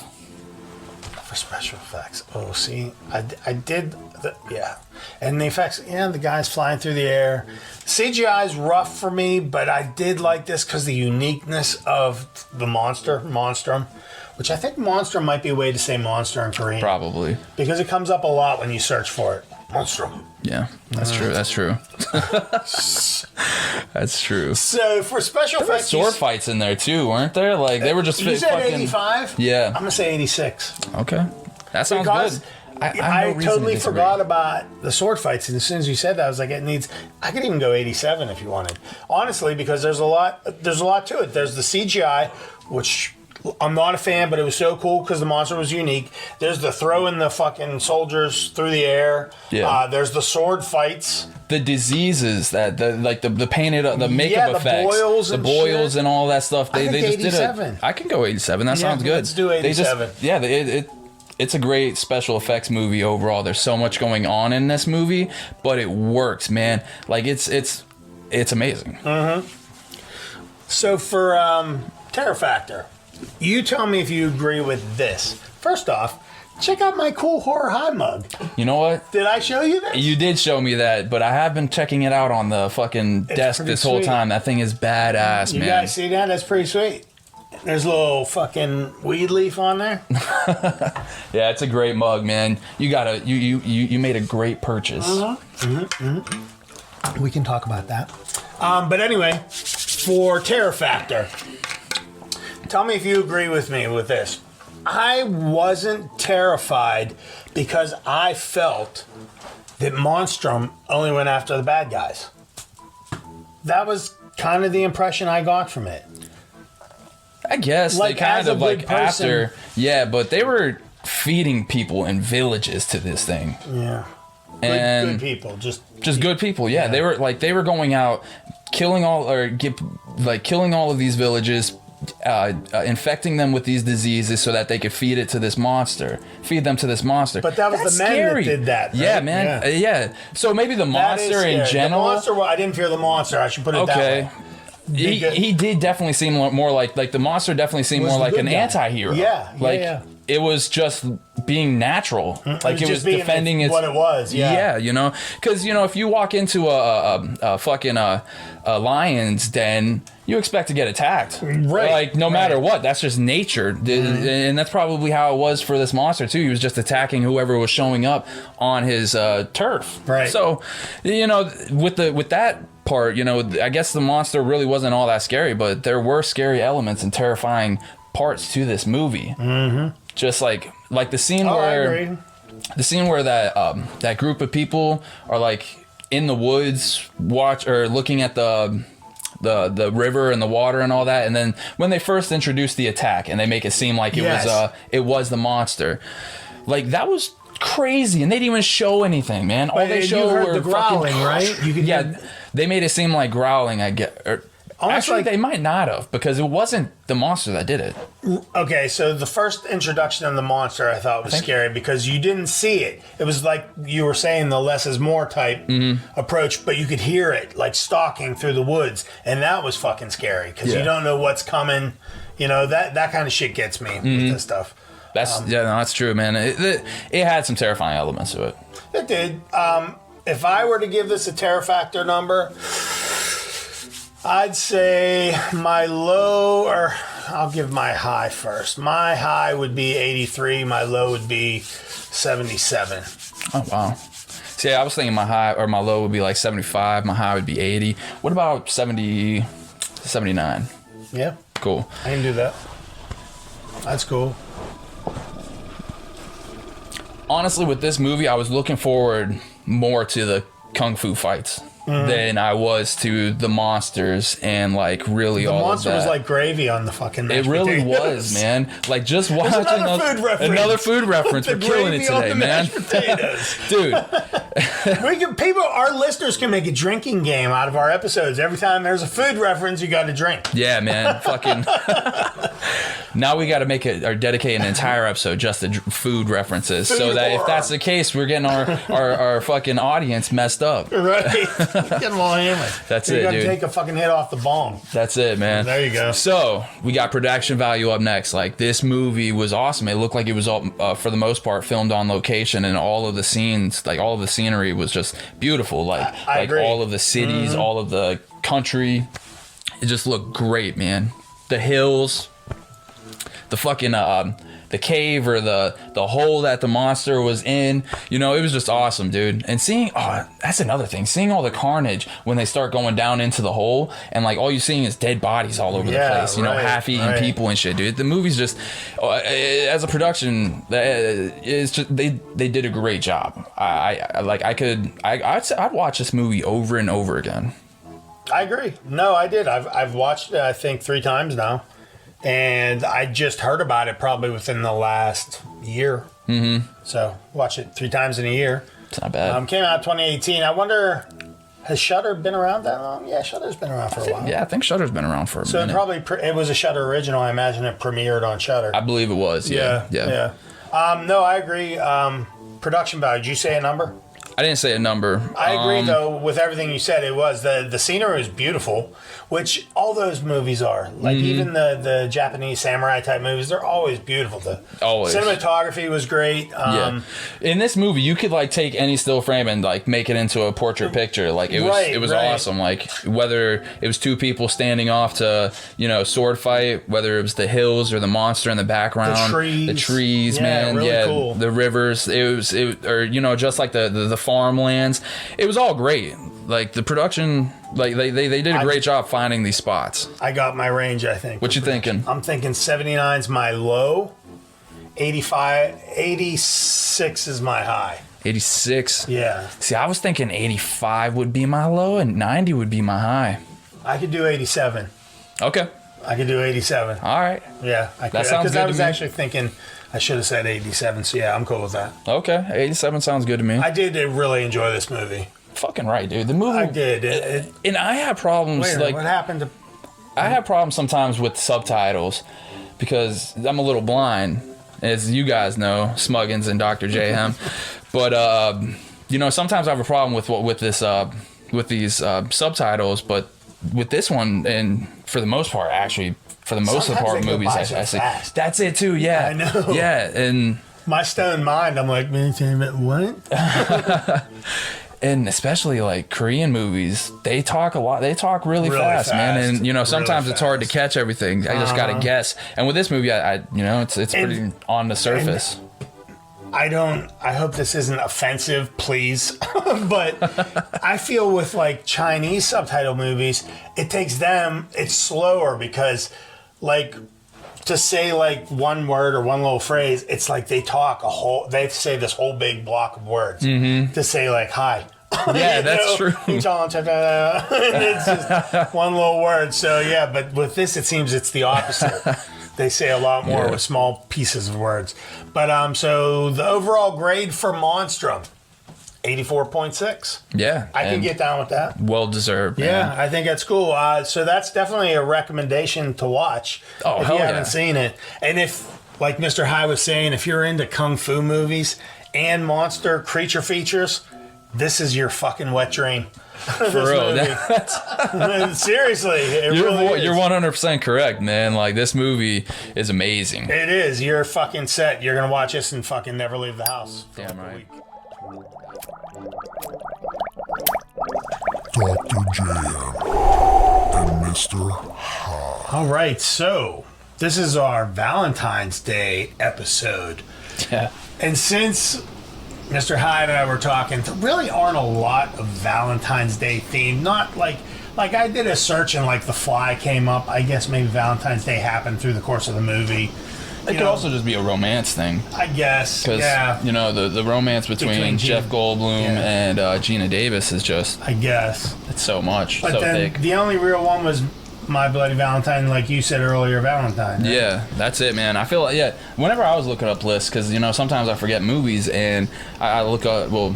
For special effects. Oh, see, I did, and the effects. The guy's flying through the air. CGI is rough for me, but I did like this because the uniqueness of the Monstrum, which I think Monstrum might be a way to say monster in Korean. Probably. Because it comes up a lot when you search for it. Monstrum. Yeah, that's true. That's true. That's true. So for special There were effects, sword fights in there too, weren't there? Like they were just you said fucking 85? Yeah. I'm gonna say 86. Okay, that sounds Because good. I have no I reason to totally disagree. forgot about the sword fights, and as soon as you said that, I was like, it needs. I could even go 87 if you wanted, honestly, because there's a lot to it. There's the CGI, which I'm not a fan, but it was so cool because the monster was unique. There's the throwing the fucking soldiers through the air. Yeah. There's the sword fights. The diseases that the painted the makeup the effects, boils the and boils shit. and all that stuff. They think just 87. did it. I can go 87. That sounds good. Let's do 87. It's a great special effects movie overall. There's so much going on in this movie, but it works, man. Like it's amazing. So for Terror Factor, you tell me if you agree with this. First off, check out my cool Horror High mug. You know what? Did I show you this? You did show me that, but I have been checking it out on the fucking desk pretty this whole sweet. time. That thing is badass, You man. guys see that? That's pretty sweet. There's a little fucking weed leaf on there. Yeah, it's a great mug, man. You made a great purchase. We can talk about that. But anyway, for Terror Factor, tell me if you agree with me with this. I wasn't terrified because I felt that Monstrum only went after the bad guys. That was kind of the impression I got from it. I guess Like, they kind as a of like good person- after, yeah, but they were feeding people in villages to this thing, Yeah. and Good people. Just good people. Yeah, they were going out, killing all of these villages, infecting them with these diseases so that they could feed them to this monster. But that was That's the men scary. that did that, right? Yeah, man. Yeah. Yeah. So maybe the that is monster in scary. general. The monster, I didn't fear the monster. I should put it that Okay. way. He did definitely seem more like the monster definitely seemed Was more the like good an guy. anti-hero. Yeah, like yeah. it was just being natural. Like it was just being defending its what it was. Yeah. Yeah, because if you walk into a fucking lion's den, you expect to get attacked. Right, Like no right. matter what, that's just nature. And that's probably how it was for this monster too. He was just attacking whoever was showing up on his turf. Right. So, with that part, I guess the monster really wasn't all that scary, but there were scary elements and terrifying parts to this movie. Mm-hmm. Just like the scene Oh, I where agree. that group of people are like in the woods, looking at the river and the water and all that, and then when they first introduce the attack and they make it seem like it was the monster, like that was crazy, and they didn't even show anything, man. All they you showed heard were the growling, fucking, right? You could hear- they made it seem like growling. I get. Almost Actually, like- they might not have, because it wasn't the monster that did it. Okay, so the first introduction of the monster I thought was scary because you didn't see it. It was like you were saying, the less is more type approach, but you could hear it like stalking through the woods, and that was fucking scary because you don't know what's coming. That kind of shit gets me with this stuff. That's true, man. It had some terrifying elements to it. It did. If I were to give this a Terror Factor number, I'd say my low, or I'll give my high first. My high would be 83. My low would be 77. Oh, wow. See, I was thinking my high or my low would be like 75. My high would be 80. What about 70, 79? Yeah, Cool. I can do that. That's cool. Honestly, with this movie, I was looking forward more to the kung fu fights than I was to the monsters and like really The all monster of that. was like gravy on the fucking It mashed really potatoes. was, man. Like just watching another food reference. We're The killing it gravy on today, the man. mashed potatoes. Dude, Our listeners can make a drinking game out of our episodes. Every time there's a food reference, you got to drink. yeah, man. Fucking. Now we got to make it or dedicate an entire episode just to food references, so Food that if horror. that's the case, we're getting our fucking audience messed up. Right. Get them all hammered. That's you it, got to dude. take a fucking hit off the bong. That's it, man. There you go. So we got production value up next. Like this movie was awesome. It looked like it was all, for the most part, filmed on location, and all of the scenes, like all of the scenery, was just beautiful. I agree. all of the cities, all of the country, it just looked great, man. The hills, the fucking cave or the hole that the monster was in. You know, it was just awesome, dude. And seeing, that's another thing, seeing all the carnage when they start going down into the hole, and like all you're seeing is dead bodies all over the place. You know, half-eaten people and shit, dude. The movie's just, as a production, it's just they did a great job. I'd watch this movie over and over again. I agree. No, I did. I've watched it, I think, 3 times now. And I just heard about it probably within the last year. Mm-hmm. So, watch it 3 times in a year. It's not bad. Came out 2018. I wonder, has Shudder been around that long? Yeah, Shudder's been around for a while. Yeah, I think Shudder's been around for a minute. So, it was a Shudder original. I imagine it premiered on Shudder. I believe it was, yeah. No, I agree. Production value. Did you say a number? I didn't say a number. I agree, though, with everything you said. It was the scenery was beautiful, which all those movies are. Like even the Japanese samurai type movies, they're always beautiful. The cinematography was great. In this movie, you could like take any still frame and like make it into a portrait picture. Like it was awesome. Like whether it was 2 people standing off to sword fight, whether it was the hills or the monster in the background, the trees, man, really cool. The rivers. Or just like the farmlands. It was all great. Like the production, like they did a great job finding these spots. I got my range, I think. What you thinking? I'm thinking 79's my low, 86 is my high. 86? Yeah. See, I was thinking 85 would be my low and 90 would be my high. I could do 87. Okay. I could do 87. All right. Yeah, I could. That sounds good to me. Because I was actually thinking I should have said 87, so yeah, I'm cool with that. Okay, 87 sounds good to me. I did really enjoy this movie. Fucking right, dude. The movie... I did. And I have problems... Wait, what happened to... I have problems sometimes with subtitles because I'm a little blind, as you guys know, Smuggins and Dr. Jayhem. But, sometimes I have a problem with these subtitles, but with this one, and for the most part, actually... For the most part, movies I see. That's it too. Yeah, I know. Yeah, and my stone mind, I'm like, what? And especially like Korean movies, they talk a lot. They talk really fast, man. And sometimes it's hard to catch everything. I just gotta guess. And with this movie, it's pretty on the surface. I hope this isn't offensive, please. But I feel with like Chinese subtitle movies, it's slower because like to say like one word or one little phrase, it's like they say this whole big block of words to say like hi. Yeah, that's true. It's just one little word. So yeah, but with this, it seems it's the opposite. They say a lot more with small pieces of words. But so the overall grade for Monstrum, 84.6. Yeah. I can get down with that. Well deserved, man. Yeah, I think that's cool. So that's definitely a recommendation to watch if you haven't seen it. And if, like Mr. High was saying, if you're into kung fu movies and monster creature features, this is your fucking wet dream. For real. Seriously. You're 100% correct, man. Like, this movie is amazing. It is. You're fucking set. You're going to watch this and fucking never leave the house. Damn right. Dr. Jayhem and Mr. High. All right, so this is our Valentine's Day episode. Yeah. And since Mr. Hyde and I were talking, there really aren't a lot of Valentine's Day themed. Not like I did a search and like The Fly came up. I guess maybe Valentine's Day happened through the course of the movie. It could also just be a romance thing. I guess, because, the romance between Jeff Goldblum and Gina Davis is just... I guess. It's so much, but so then thick. The only real one was My Bloody Valentine, like you said earlier, Valentine. Right? Yeah, that's it, man. I feel like, whenever I was looking up lists, because, sometimes I forget movies, and I look up, all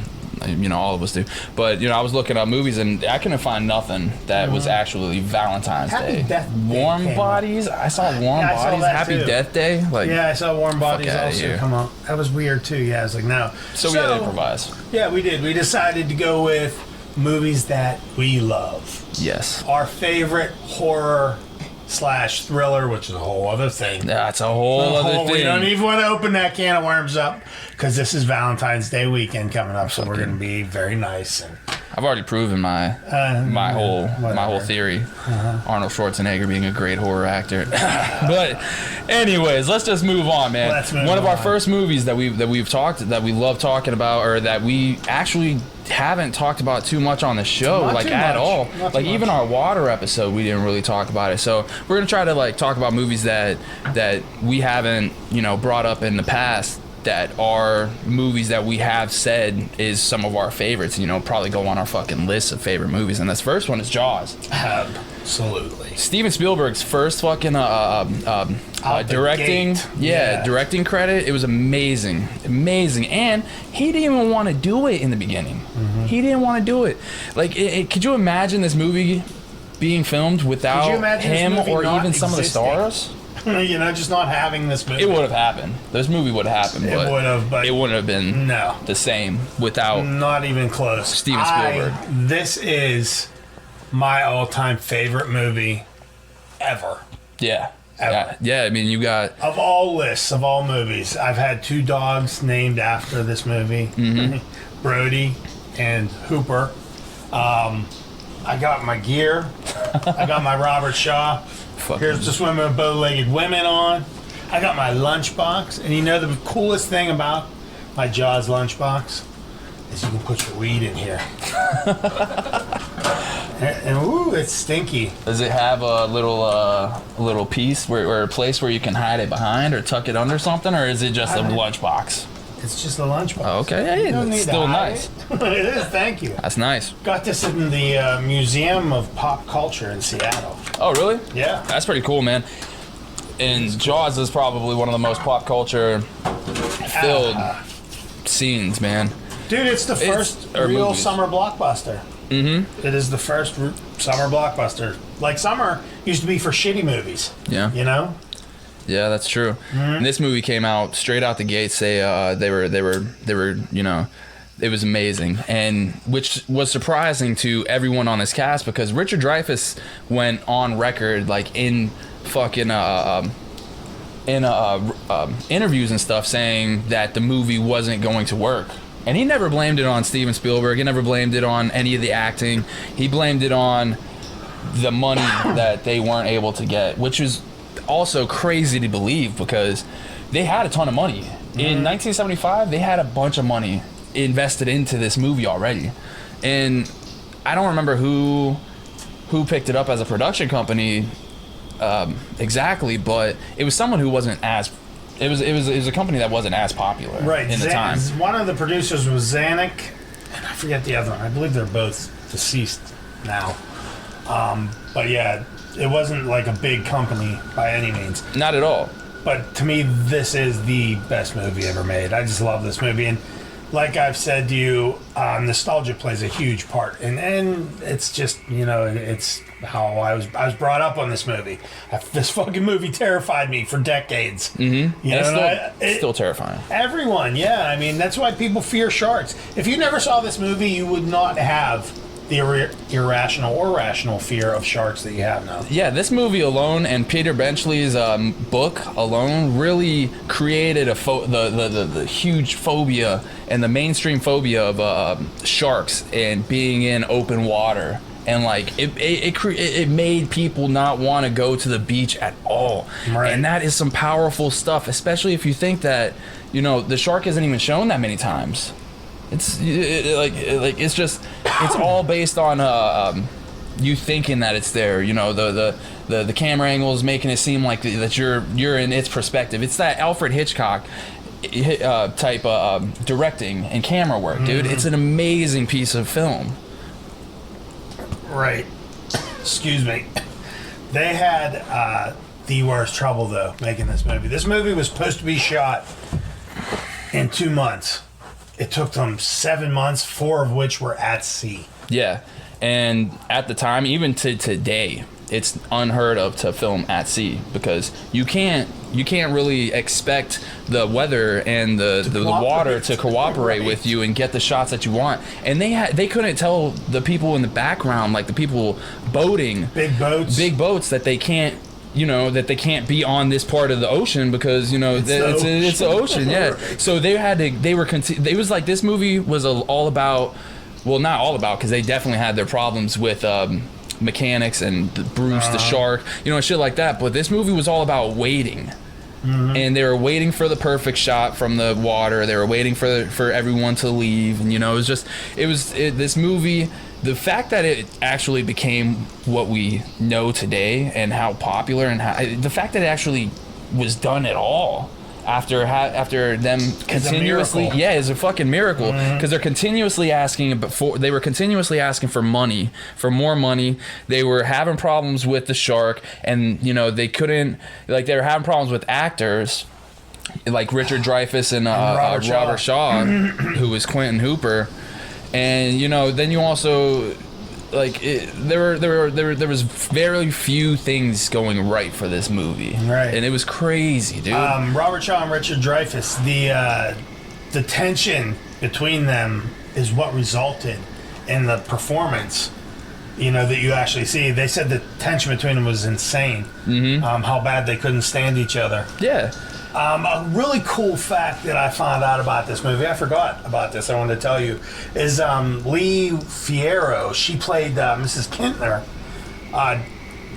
of us do, but, I was looking up movies, and I couldn't find nothing that was actually Valentine's Day. Warm Bodies? I saw Warm Bodies. Happy Death Day? I saw Warm Bodies also come up. That was weird, too. Yeah, I was like, no. So we had to improvise. Yeah, we did. We decided to go with movies that we love. Yes. Our favorite horror/thriller, which is a whole other thing. That's a whole other thing. We don't even want to open that can of worms up because this is Valentine's Day weekend coming up, so we're going to be very nice. And I've already proven my whole theory. Arnold Schwarzenegger being a great horror actor. But anyways, let's just move on, man. One of our first movies that we love talking about, or that we actually haven't talked about too much on the show, at all. Like even our water episode, we didn't really talk about it. So we're gonna try to talk about movies that we haven't brought up in the past, that are movies that we have said is some of our favorites. Probably go on our fucking list of favorite movies. And this first one is Jaws. Absolutely. Steven Spielberg's first fucking directing, directing credit. It was amazing, and he didn't even want to do it in the beginning. He didn't want to do it. Could you imagine this movie being filmed without him or even some of the stars? Just not having this movie. It would have happened. This movie would have happened. But it wouldn't have been the same without. Not even close. Steven Spielberg. This is my all-time favorite movie ever. Yeah. Ever. Yeah. I mean, you got of all lists of all movies. I've had 2 dogs named after this movie, Brody and Hooper. I got my gear. I got my Robert Shaw. Here's to swim with bow-legged women on. I got my lunchbox, and the coolest thing about my Jaws lunchbox is you can put your weed in here. and ooh, it's stinky. Does it have a little piece or a place where you can hide it behind or tuck it under something, or is it just a lunchbox? It's just a lunchbox. Oh, okay, hey, it's still nice. It is, thank you. That's nice. Got this in the Museum of Pop Culture in Seattle. Oh, really? Yeah. That's pretty cool, man. And Jaws is probably one of the most pop culture filled scenes, man. Dude, it's the first real summer blockbuster. Mm-hmm. It is the first summer blockbuster. Summer used to be for shitty movies. Yeah. Yeah, that's true. And this movie came out straight out the gates. They were it was amazing, and which was surprising to everyone on this cast, because Richard Dreyfuss went on record in fucking interviews and stuff saying that the movie wasn't going to work. And he never blamed it on Steven Spielberg. He never blamed it on any of the acting. He blamed it on the money that they weren't able to get, which is also crazy to believe, because they had a ton of money. In 1975, they had a bunch of money invested into this movie already. And I don't remember who picked it up as a production company exactly, but it was someone who wasn't as... It was a company that wasn't as popular in the time. One of the producers was Zanuck, and I forget the other one. I believe they're both deceased now. But yeah, it wasn't a big company by any means. Not at all. But to me, this is the best movie ever made. I just love this movie. And like I've said to you, nostalgia plays a huge part. And it's just, it's how I was brought up on this movie. This fucking movie terrified me for decades. Mm-hmm. It's still terrifying. Everyone, yeah. I mean, that's why people fear sharks. If you never saw this movie, you would not have the irrational or rational fear of sharks that you have now. Yeah, this movie alone and Peter Benchley's book alone really created the huge phobia and the mainstream phobia of sharks and being in open water. And it made people not want to go to the beach at all. Right. And that is some powerful stuff, especially if you think that the shark isn't even shown that many times. It's all based on you thinking that it's there. The camera angle is making it seem like that you're in its perspective. It's that Alfred Hitchcock type directing and camera work, dude. It's an amazing piece of film. Right. Excuse me. They had the worst trouble though making this movie. This movie was supposed to be shot in 2 months. It took them 7 months, 4 of which were at sea. Yeah, and at the time, even to today, it's unheard of to film at sea, because you can't really expect the weather and the water to cooperate with you and get the shots that you want. And they couldn't tell the people in the background, the people boating, big boats, that they can't. That they can't be on this part of the ocean because it's the ocean. Yeah. So it was like this movie was all about well, not all about, because they definitely had their problems with mechanics and Bruce the shark, you know, shit like that. But this movie was all about waiting. And they were waiting for the perfect shot from the water. They were waiting for everyone to leave. And, you know, this movie, the fact that it actually became what we know today and how popular and the fact that it actually was done at all after them continuously, is a fucking miracle, because they're continuously asking they were continuously asking for money, for more money. They were having problems with the shark, and you know, they couldn't, like, they were having problems with actors like Richard Dreyfuss and Robert Shaw, who was Quentin Hooper. And you know, then you also, like, there was very few things going right for this movie, right? And it was crazy, dude. Robert Shaw and Richard Dreyfuss, the tension between them is what resulted in the performance, you know, that you actually see. They said the tension between them was insane. How bad they couldn't stand each other. Yeah. A really cool fact that I found out about this movie, I forgot about this, I wanted to tell you, is Lee Fierro. She played Mrs. Kintner. A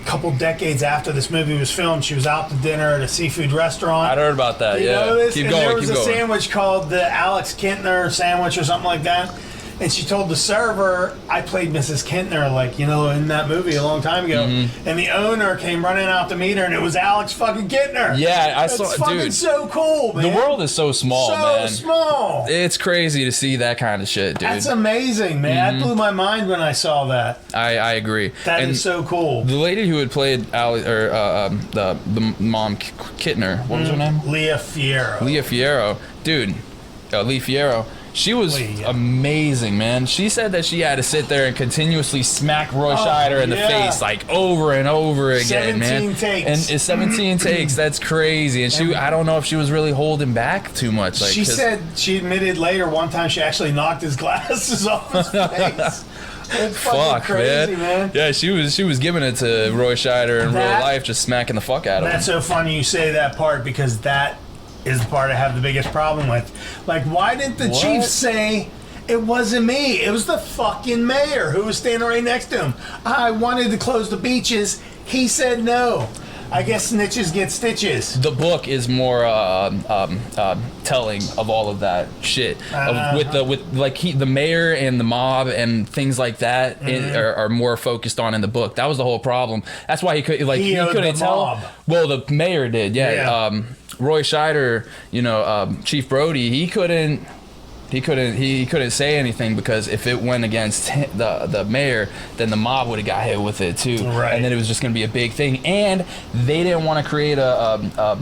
couple decades after this movie was filmed, she was out to dinner at a seafood restaurant. I'd heard about that, you know this? Keep and going, there was keep a going. sandwich called the Alex Kintner sandwich or something like that. And she told the server, I played Mrs. Kintner, like, you know, in that movie a long time ago. And the owner came running out to meet her, and it was Alex fucking Kintner. Yeah, I It's saw, fucking dude. so cool, man. The world is so small, man. So small. It's crazy to see that kind of shit, dude. That's amazing, man. That blew my mind when I saw that. I agree. That is so cool. The lady who had played the mom Kintner, what was her name? Leah Fierro. Leah Fierro, dude. Lee Fierro. She was amazing, man. She said that she had to sit there and continuously smack Roy Scheider in the face, like, over and over again, 17 takes. And it's 17 takes. That's crazy. And I don't know if she was really holding back too much. Like, she said, she admitted later one time she actually knocked his glasses off his face. It's fucking crazy, man. Yeah, she was giving it to Roy Scheider in real life, just smacking the fuck out of him. That's so funny you say that part, because that is the part I have the biggest problem with. Like, why didn't the chief say it wasn't me? It was the fucking mayor who was standing right next to him. I wanted to close the beaches. He said no. I guess snitches get stitches. The book is more telling of all of that shit. The mayor and the mob and things like that are more focused on in the book. That was the whole problem. That's why he couldn't tell. Mob. Well, the mayor did, yeah. Roy Scheider, you know, Chief Brody, he couldn't say anything, because if it went against the mayor, then the mob would have got hit with it too, right. And then it was just going to be a big thing, and they didn't want to create a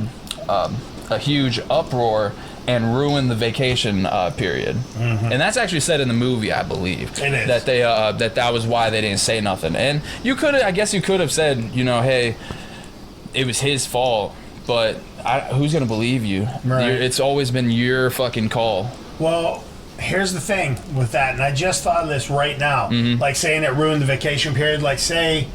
huge uproar and ruin the vacation period. And that's actually said in the movie, I believe. It is. That they that was why they didn't say nothing. And I guess you could have said, you know, hey, it was his fault, but who's gonna believe you? Right. It's always been your fucking call. Well, here's the thing with that, and I just thought of this right now. Like, saying it ruined the vacation period. Like, say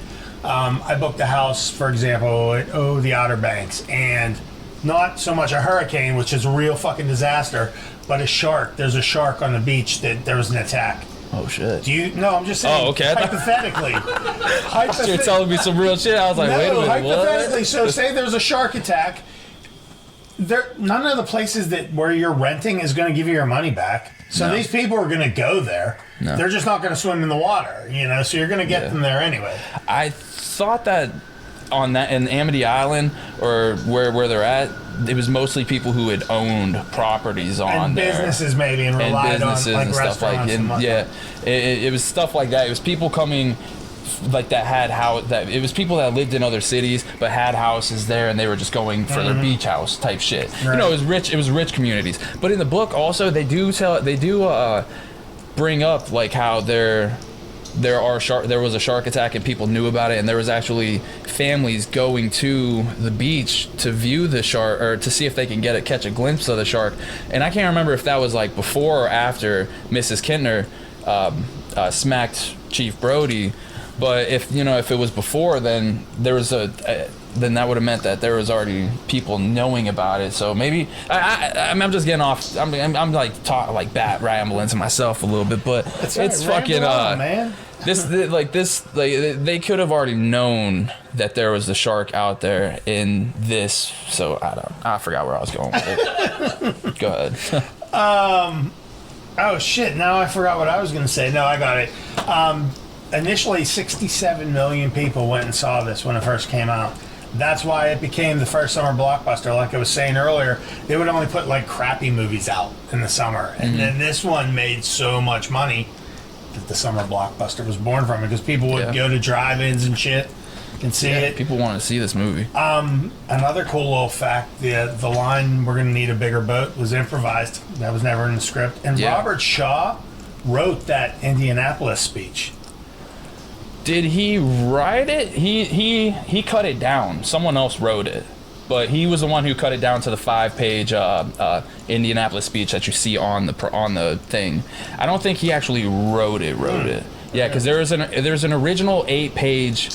I booked a house, for example, at the Outer Banks, and not so much a hurricane, which is a real fucking disaster, but a shark. There's a shark on the beach that there was an attack. Oh shit. No, I'm just saying. Oh, okay. Hypothetically. You're telling me some real shit. I was like, wait a minute. Hypothetically, what? so say there's a shark attack. None of the places where you're renting is going to give you your money back. So these people are going to go there. No. They're just not going to swim in the water, you know. So you're going to get them there anyway. I thought that in Amity Island, or where they're at, it was mostly people who had owned properties on there, businesses maybe, and relied on like and stuff like that. It was stuff like that. It was people coming. Like it was people that lived in other cities but had houses there, and they were just going for their beach house type shit. Right. You know, it was rich communities. But in the book also, they do bring up like how there was a shark attack and people knew about it, and there was actually families going to the beach to view the shark, or to see if they can catch a glimpse of the shark. And I can't remember if that was like before or after Mrs. Kintner smacked Chief Brody. But if it was before, then there was then that would have meant that there was already people knowing about it. So maybe I'm just getting off. I'm like bat rambling to myself a little bit, but it's fucking man. They could have already known that there was the shark out there in this. So I forgot where I was going with it. Go ahead. Oh shit! Now I forgot what I was going to say. No, I got it. Initially, 67 million people went and saw this when it first came out. That's why it became the first summer blockbuster. Like I was saying earlier, they would only put like crappy movies out in the summer, and then this one made so much money that the summer blockbuster was born from it, because people would go to drive-ins and shit and see it. People want to see this movie. Another cool little fact: the line "We're going to need a bigger boat" was improvised. That was never in the script. And Robert Shaw wrote that Indianapolis speech. Did he write it? He cut it down. Someone else wrote it, but he was the one who cut it down to the 5-page Indianapolis speech that you see on the thing. I don't think he actually wrote it. Yeah, because there's an original 8-page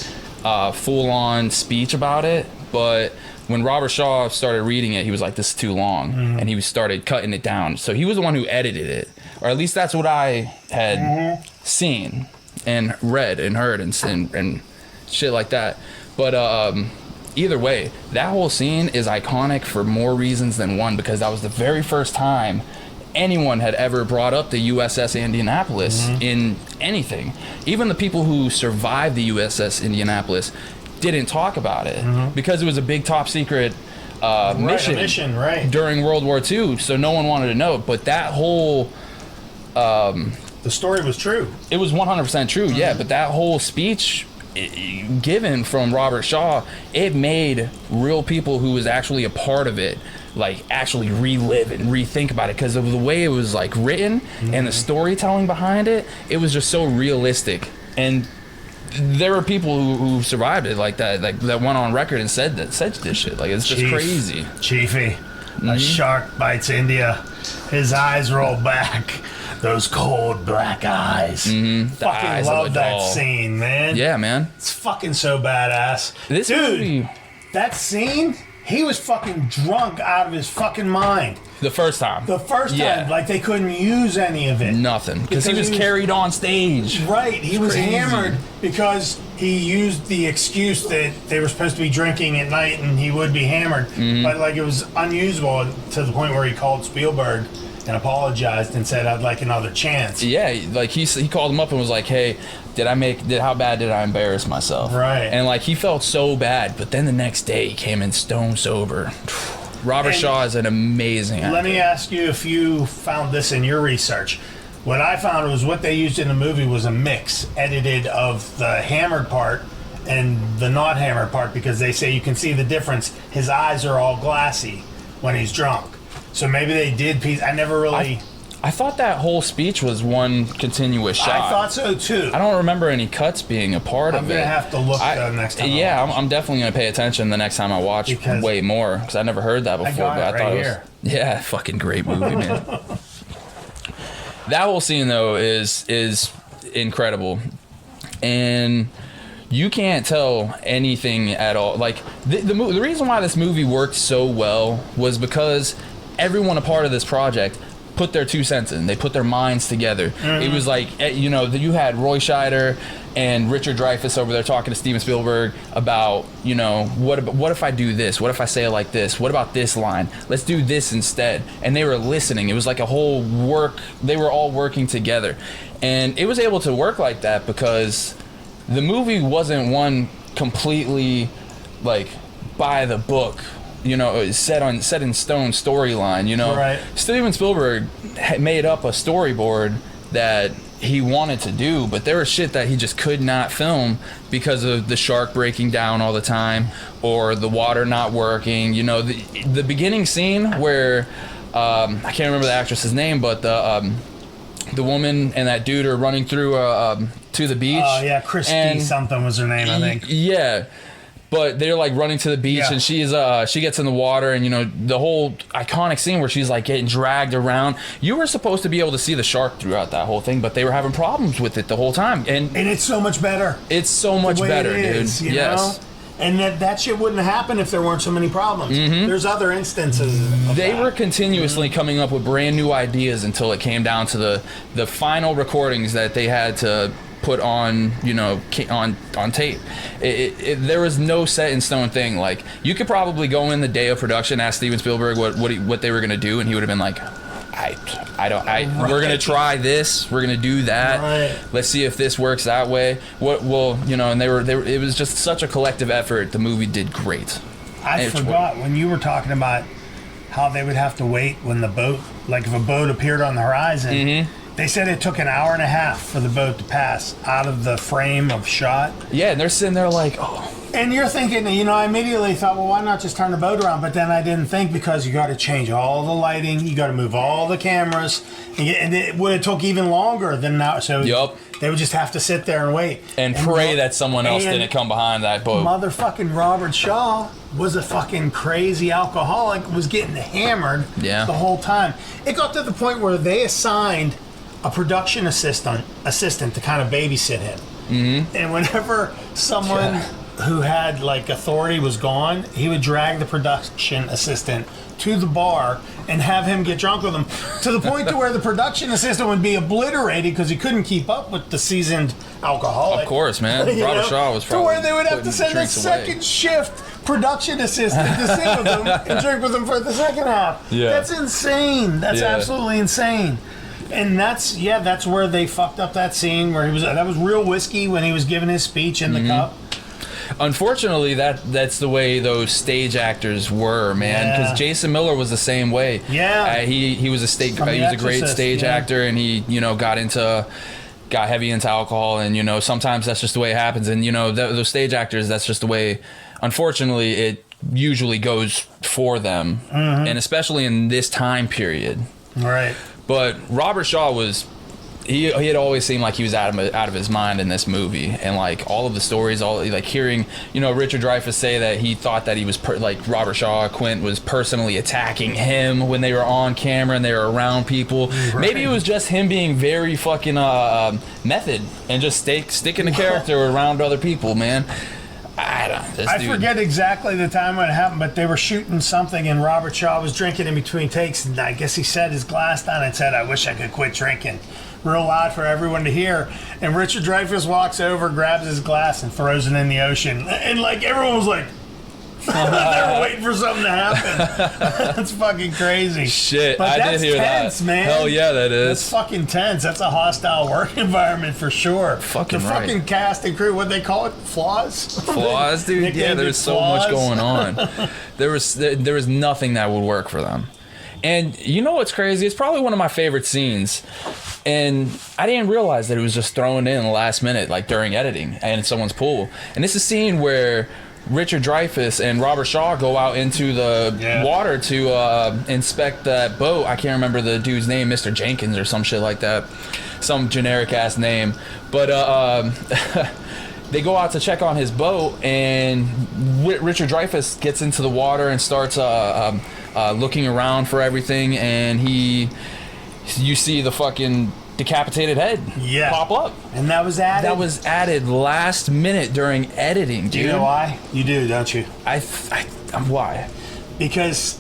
full-on speech about it, but when Robert Shaw started reading it, he was like, "This is too long," and he started cutting it down. So he was the one who edited it, or at least that's what I had seen and read and heard and shit like that. But either way, that whole scene is iconic for more reasons than one, because that was the very first time anyone had ever brought up the USS Indianapolis in anything. Even the people who survived the USS Indianapolis didn't talk about it because it was a big top secret mission during World War II, so no one wanted to know. But that whole the story was true. It was 100% true, yeah. But that whole speech given from Robert Shaw, it made real people who was actually a part of it like actually relive it and rethink about it, because of the way it was like written and the storytelling behind it. It was just so realistic, and there were people who survived it like that went on record and said this shit. Like, it's just crazy. Chiefy, a shark bites India. His eyes roll back. Those cold black eyes. Fucking love that scene, man. Yeah, man. It's fucking so badass. Dude, that scene, he was fucking drunk out of his fucking mind. The first time. Like they couldn't use any of it. Nothing. Because he was carried on stage. Right. He was hammered because he used the excuse that they were supposed to be drinking at night and he would be hammered. But like it was unusable to the point where he called Spielberg and apologized and said, "I'd like another chance." Yeah, like he called him up and was like, "Hey, how bad did I embarrass myself?" Right. And like he felt so bad, but then the next day he came in stone sober. Robert Shaw is an amazing actor. Let me ask you if you found this in your research. What I found was what they used in the movie was a mix edited of the hammered part and the not hammered part, because they say you can see the difference. His eyes are all glassy when he's drunk. So maybe they did piece. I never really. I thought that whole speech was one continuous shot. I thought so too. I don't remember any cuts being a part of it. I'm gonna have to look next time. Yeah, I'm definitely gonna pay attention the next time I watch way more, because I never heard that before. I thought it was yeah, fucking great movie, man. That whole scene though is incredible, and you can't tell anything at all. Like the reason why this movie worked so well was because everyone a part of this project put their 2 cents in. They put their minds together. It was like, you had Roy Scheider and Richard Dreyfuss over there talking to Steven Spielberg about, what if I do this? What if I say it like this? What about this line? Let's do this instead. And they were listening. It was like a whole they were all working together. And it was able to work like that because the movie wasn't one completely like by the book, set in stone storyline. Right. Steven Spielberg made up a storyboard that he wanted to do, but there was shit that he just could not film because of the shark breaking down all the time or the water not working. The beginning scene where I can't remember the actress's name, but the woman and that dude are running through to the beach. Oh yeah, Christy something was her name, I think. Yeah. But they're like running to the beach, and she gets in the water, and the whole iconic scene where she's like getting dragged around. You were supposed to be able to see the shark throughout that whole thing, but they were having problems with it the whole time. And it's so much better. It's so much better, dude. You know? And that shit wouldn't happen if there weren't so many problems. There's other instances of They that. were continuously coming up with brand new ideas until it came down to the final recordings that they had to put on on tape. There was no set in stone thing. Like, you could probably go in the day of production, ask Steven Spielberg what they were gonna do, and he would have been like, we're gonna try this, we're gonna do that, let's see if this works that way. And it was just such a collective effort. The movie did great. I forgot when you were talking about how they would have to wait when the boat, like if a boat appeared on the horizon. They said it took an hour and a half for the boat to pass out of the frame of shot. Yeah, and they're sitting there like, oh. And you're thinking, I immediately thought, well, why not just turn the boat around? But then I didn't think, because you got to change all the lighting, you got to move all the cameras, and it would have took even longer than now. So they would just have to sit there and wait. And pray that someone else didn't come behind that boat. Motherfucking Robert Shaw was a fucking crazy alcoholic, was getting hammered the whole time. It got to the point where they assigned a production assistant to kind of babysit him. And whenever someone who had like authority was gone, he would drag the production assistant to the bar and have him get drunk with him, to the point to where the production assistant would be obliterated because he couldn't keep up with the seasoned alcoholic. Of course, man. Robert Shaw was probably to where they would have to send a second shift production assistant to sing with them and drink with them for the second half. That's insane. That's absolutely insane. And that's where they fucked up that scene where that was real whiskey when he was giving his speech in the cup. Unfortunately, that's the way those stage actors were, man. Because Jason Miller was the same way. Yeah, he was a great stage actor, and he got heavy into alcohol, and sometimes that's just the way it happens. And those stage actors, that's just the way. Unfortunately, it usually goes for them, and especially in this time period. Right. But Robert Shaw he had always seemed like he was out of his mind in this movie, and like all of the stories, hearing Richard Dreyfuss say that he thought that he was Robert Shaw, Quint was personally attacking him when they were on camera and they were around people. Right. Maybe it was just him being very fucking method and just sticking the character around other people, man. I forget exactly the time when it happened, but they were shooting something and Robert Shaw was drinking in between takes, and I guess he set his glass down and said, "I wish I could quit drinking," real loud for everyone to hear. And Richard Dreyfuss walks over, grabs his glass, and throws it in the ocean. And like everyone was like, they were waiting for something to happen. That's fucking crazy. Shit, but I did hear tense, that. Man. Hell yeah, that is. That's fucking tense. That's a hostile work environment for sure. Fucking the fucking cast and crew, what they call it, flaws. Flaws, dude. Yeah, there's so much going on. There was nothing that would work for them. And you know what's crazy? It's probably one of my favorite scenes. And I didn't realize that it was just thrown in the last minute, like during editing and in someone's pool. And it's a scene where Richard Dreyfuss and Robert Shaw go out into the water to inspect that boat. I can't remember the dude's name, Mr. Jenkins or some shit like that. Some generic ass name. But they go out to check on his boat, and Richard Dreyfuss gets into the water and starts looking around for everything, and you see the fucking decapitated head pop up. And that was added? That was added last minute during editing, dude. Do you know why? You do, don't you? Why? Because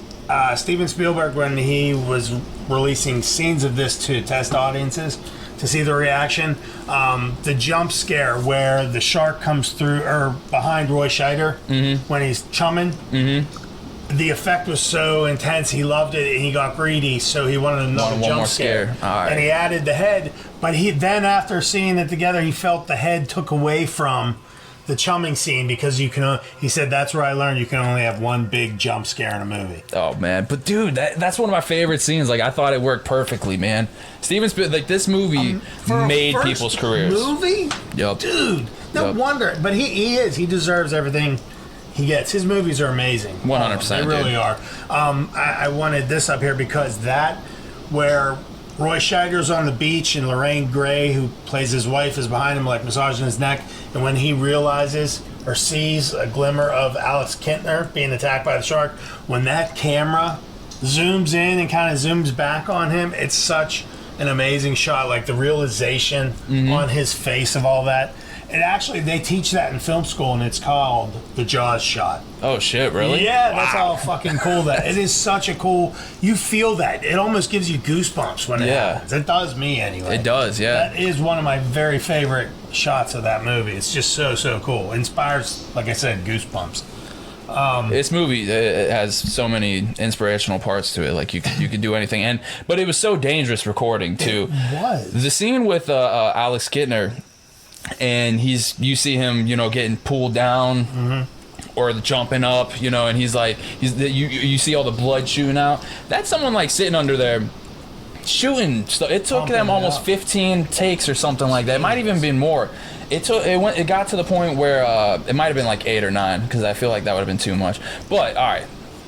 Steven Spielberg, when he was releasing scenes of this to test audiences, to see the reaction, the jump scare where the shark comes through, or behind Roy Scheider, when he's chumming, the effect was so intense, he loved it, and he got greedy, so he wanted another jump scare. All right. And he added the head, but after seeing it together, he felt the head took away from the chumming scene, because he said, that's where I learned you can only have one big jump scare in a movie. Oh man, but dude, that's one of my favorite scenes. Like, I thought it worked perfectly, man. Steven Spielberg, like, this movie made people's careers. Movie? Yep. Dude, no wonder. But he deserves everything he gets. His movies are amazing. 100%. They really are. I wanted this up here because where Roy Scheider's on the beach and Lorraine Gray, who plays his wife, is behind him, like massaging his neck. And when he realizes or sees a glimmer of Alex Kintner being attacked by the shark, when that camera zooms in and kind of zooms back on him, it's such an amazing shot. Like the realization on his face of all that. And actually, they teach that in film school, and it's called the Jaws shot. Oh shit! Really? Yeah, that's how fucking cool that. It is such a cool. You feel that. It almost gives you goosebumps when it happens. It does me anyway. It does. Yeah. That is one of my very favorite shots of that movie. It's just so cool. Inspires, like I said, goosebumps. This movie it has so many inspirational parts to it. Like you could do anything, but it was so dangerous recording too. It was. The scene with Alex Kintner, and you see him, getting pulled down. Or the jumping up, and you see all the blood shooting out. That's someone like sitting under there shooting stuff. It took them almost 15 takes or something like that. It might even been more. It got to the point where it might have been like 8 or 9, because I feel like that would have been too much. But all right,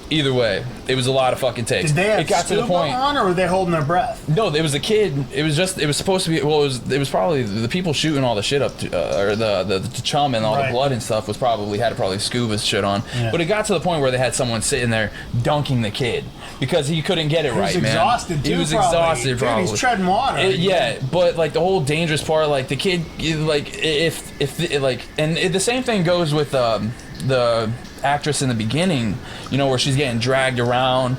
either way, it was a lot of fucking takes. Did they have it got to the point on, or were they holding their breath? No, it was a kid. It was supposed to be. Well, it was probably the people shooting all the shit up, or the chum and all the blood and stuff had probably scuba shit on. Yeah. But it got to the point where they had someone sitting there dunking the kid because he couldn't get it right, man. He was exhausted, probably. He's treading water. But like the whole dangerous part, like the kid, like and the same thing goes with the actress in the beginning, where she's getting dragged around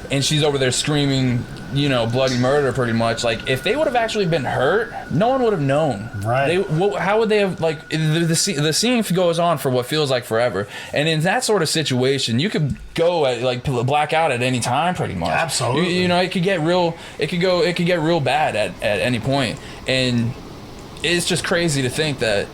and she's over there screaming, bloody murder pretty much. Like if they would have actually been hurt, no one would have known. Right. How would they have, like, the scene goes on for what feels like forever, and in that sort of situation you could go at, like, black out at any time pretty much. Absolutely. It could get real bad at any point, and it's just crazy to think that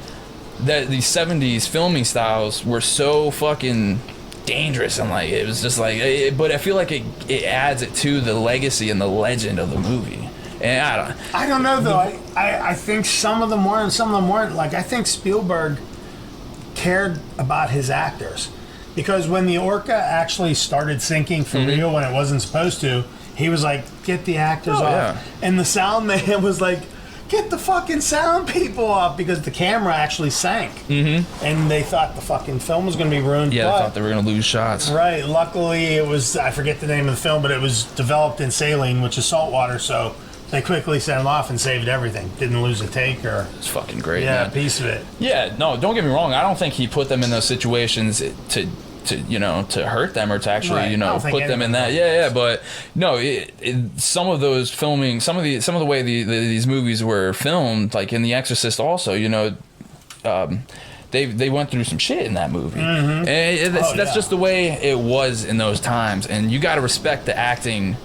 these 70s filming styles were so fucking dangerous, and like it was just like but I feel like it adds it to the legacy and the legend of the movie. And I don't know though. I think some of them were and some of them weren't. Like I think Spielberg cared about his actors, because when the orca actually started sinking for real when it wasn't supposed to, he was like, get the actors off. Yeah. And the sound man was like, get the fucking sound people off, because the camera actually sank. And they thought the fucking film was going to be ruined. Yeah, they thought they were going to lose shots. Right. Luckily, it was, I forget the name of the film, but it was developed in saline, which is saltwater, so they quickly sent them off and saved everything. Didn't lose a take or... It's fucking great, yeah, man. A piece of it. Yeah, no, don't get me wrong. I don't think he put them in those situations to hurt them or to actually put them in that. Yeah, but no, some of those filming, some of the way these movies were filmed, like in The Exorcist, also, they went through some shit in that movie, and that's just the way it was in those times, and you got to respect the acting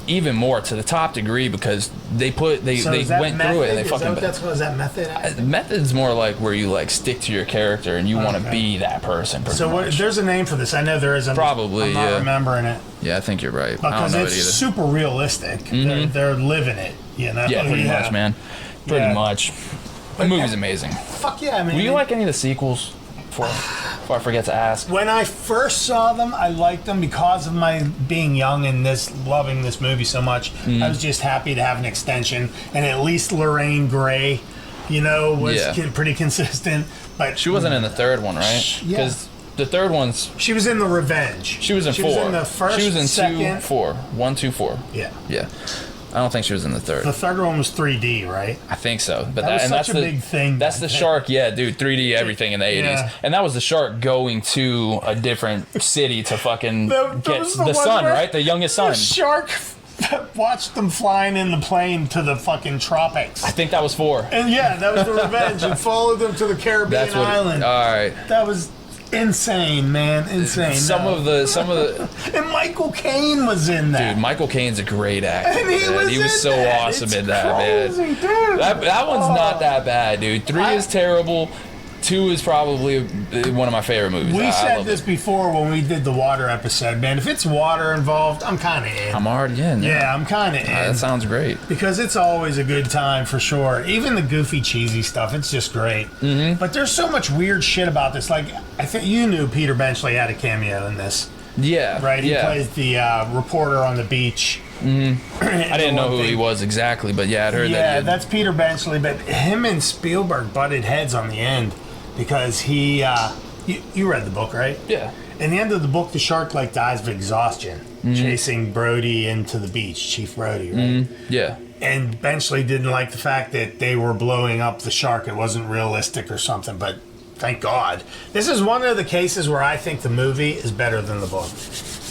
even more to the top degree, because they went through it and they fucking... Is that method? Method's more like where you like stick to your character and you want to be that person. So there's a name for this. I know there is. Probably, I'm not remembering it. Yeah, I think you're right. Because I don't know it's it either. super realistic. They're living it. Yeah, pretty much, man. Pretty much. The movie's amazing. Fuck yeah, man. Do you like any of the sequels? Before I forget to ask. When I first saw them, I liked them because of my being young and loving this movie so much. I was just happy to have an extension, and at least Lorraine Gray, was pretty consistent. But she wasn't in the third one, right? Because the third one's... She was in The Revenge. She was in 4. She was in the first, She was in second. 2, 4. 1, 2, 4. Yeah. I don't think she was in the third. The third one was 3D, right? I think so. But that's a big thing. That's the shark, dude. 3D everything in the 80s. And that was the shark going to a different city to fucking get the son, right? The youngest son. The shark watched them flying in the plane to the fucking tropics. I think that was 4. And that was The Revenge, and followed them to the Caribbean island. All right. That was insane, man. Insane. Some of the and Michael Caine was in that. Dude, Michael Caine's a great actor. And he was so awesome in that, crazy, man. Dude. That one's not that bad, dude. 3 is terrible. 2 is probably one of my favorite movies. We said this before when we did the water episode, man. If it's water involved, I'm kind of in. I'm already in. Yeah, I'm kind of in. That sounds great. Because it's always a good time for sure. Even the goofy, cheesy stuff, it's just great. But there's so much weird shit about this. Like, I think you knew Peter Benchley had a cameo in this. Yeah. Right? He plays the reporter on the beach. I didn't know who he was exactly, but I'd heard that. Yeah, that's Peter Benchley. But him and Spielberg butted heads on the end. because he, you read the book, right? Yeah. In the end of the book, the shark like dies of exhaustion, chasing Brody into the beach, Chief Brody, right? Yeah. And Benchley didn't like the fact that they were blowing up the shark. It wasn't realistic or something, but thank God. This is one of the cases where I think the movie is better than the book.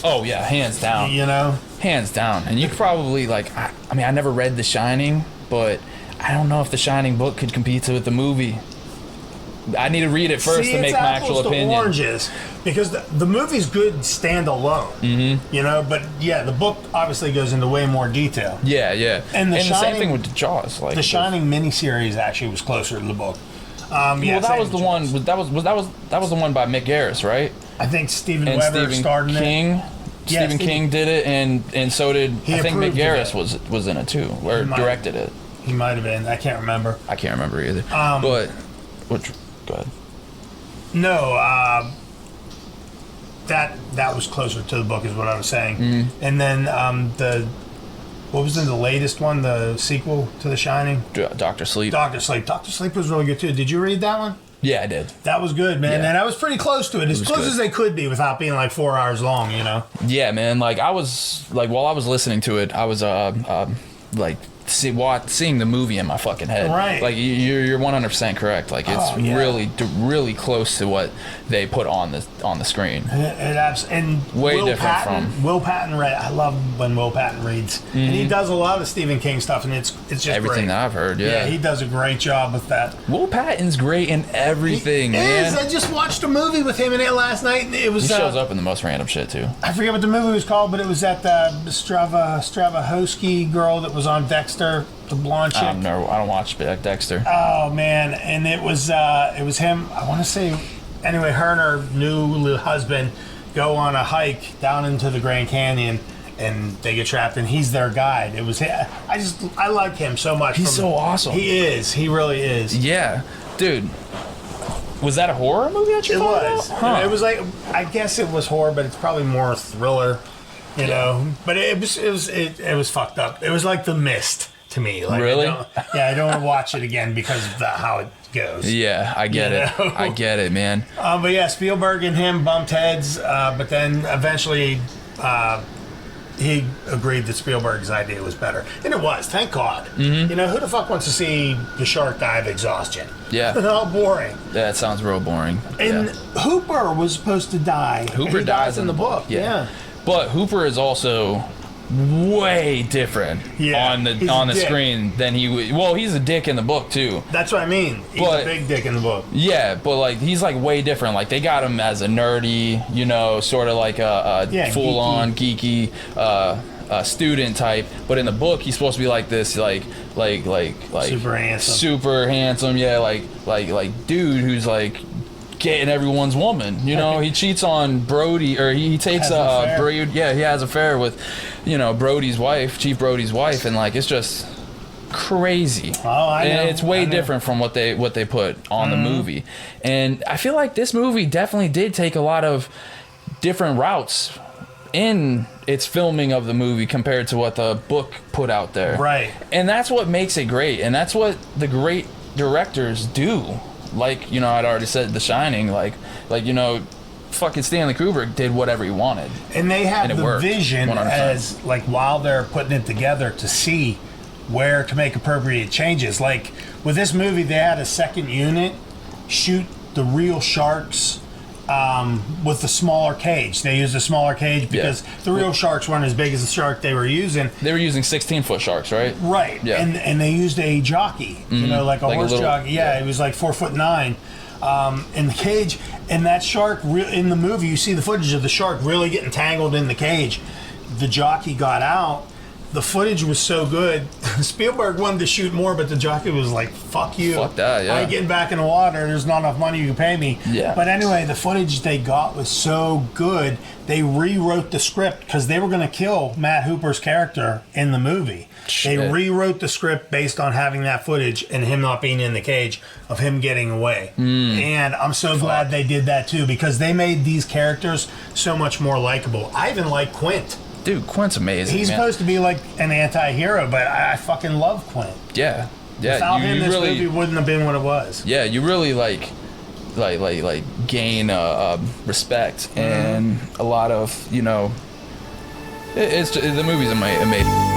Oh yeah, hands down. You know? Hands down. And you could probably I mean, I never read The Shining, but I don't know if The Shining book could compete with the movie. I need to read it first to make my actual opinion. To oranges, because the movie's good standalone, you know. But yeah, the book obviously goes into way more detail. Yeah, yeah. And the same thing with Jaws. Like the Shining miniseries actually was closer to the book. Yeah, that was the one. That was the one by Mick Garris, right? I think Stephen Weber starred in it. Stephen King did it, and so did I think Mick Garris was in it too, or directed it. He might have been. I can't remember. I can't remember either. But go ahead. No, that was closer to the book, is what I was saying. And then what was in the latest one, the sequel to The Shining? Dr. Sleep. Dr. Sleep was really good too. Did you read that one? Yeah, I did. That was good, man. Yeah. And I was pretty close to it. As close as they could be without being like 4 hours long, you know? Yeah, man. Like I was while I was listening to it, I was seeing the movie in my fucking head. Right. Like you're 100% correct. Like it's really close to what they put on the screen. And way Will different Patton, from Will Patton. I love when Will Patton reads, and he does a lot of Stephen King stuff, and it's just everything great. that I've heard. Yeah, he does a great job with that. Will Patton's great in everything, man. I just watched a movie with him in it last night, and it was. He shows up in the most random shit too. I forget what the movie was called, but it was that Stravahosky girl that was on Dexter. The blonde chick. I don't watch Dexter. Oh man, and it was him. I want to say, anyway, her and her new husband go on a hike down into the Grand Canyon, and they get trapped, and he's their guide. It was I like him so much. He's so awesome. He is. He really is. Yeah, dude. Was that a horror movie that you thought about? Huh. It was like, I guess it was horror, but it's probably more thriller, you know. But it was fucked up. It was like The Mist. To me, like, really? I don't want to watch it again because of how it goes. Yeah, I get it. I get it, man. But yeah, Spielberg and him bumped heads, but then eventually he agreed that Spielberg's idea was better, and it was. Thank God. You know, who the fuck wants to see the shark die of exhaustion? Yeah, how boring. That sounds real boring. And Hooper was supposed to die. Hooper dies in the book. Yeah, but Hooper is also way different on the screen than he's a dick in the book too. That's what I mean. He's a big dick in the book. Yeah, but like he's like way different. Like they got him as a nerdy, you know, sort of like a full on geeky student type. But in the book, he's supposed to be like this, like super handsome. Yeah, like dude who's like getting everyone's woman, you know. He cheats on Brody, or he takes Brody. Yeah, he has an affair with, you know, Brody's wife, Chief Brody's wife, and like it's just crazy. Oh, I know. And it's way different from what they put on the movie. And I feel like this movie definitely did take a lot of different routes in its filming of the movie compared to what the book put out there. Right. And that's what makes it great. And that's what the great directors do. Like, you know, I'd already said The Shining, like you know, fucking Stanley Kubrick did whatever he wanted. And they have the worked, vision 100%. as, like, while they're putting it together to see where to make appropriate changes. Like, with this movie, they had a second unit shoot the real sharks with the smaller cage. They used a smaller cage because the real sharks weren't as big as the shark they were using. They were using 16-foot sharks, right? Right. Yeah. And they used a jockey, you know, like a horse jockey. Yeah, it was like 4'9" in the cage. And that shark, in the movie, you see the footage of the shark really getting tangled in the cage. The jockey got out. The footage was so good. Spielberg wanted to shoot more, but the jockey was like, fuck you. Fuck that, yeah. I ain't getting back in the water. There's not enough money you can pay me. Yeah. But anyway, the footage they got was so good, they rewrote the script because they were going to kill Matt Hooper's character in the movie. Shit. They rewrote the script based on having that footage and him not being in the cage, of him getting away. And I'm so glad they did that too, because they made these characters so much more likable. I even like Quint. Dude, Quint's amazing. He's supposed to be like an anti-hero, but I fucking love Quint. Yeah. Without him, this movie wouldn't have been what it was. Yeah, you really like like gain respect and a lot of, you know, it's the movie's amazing.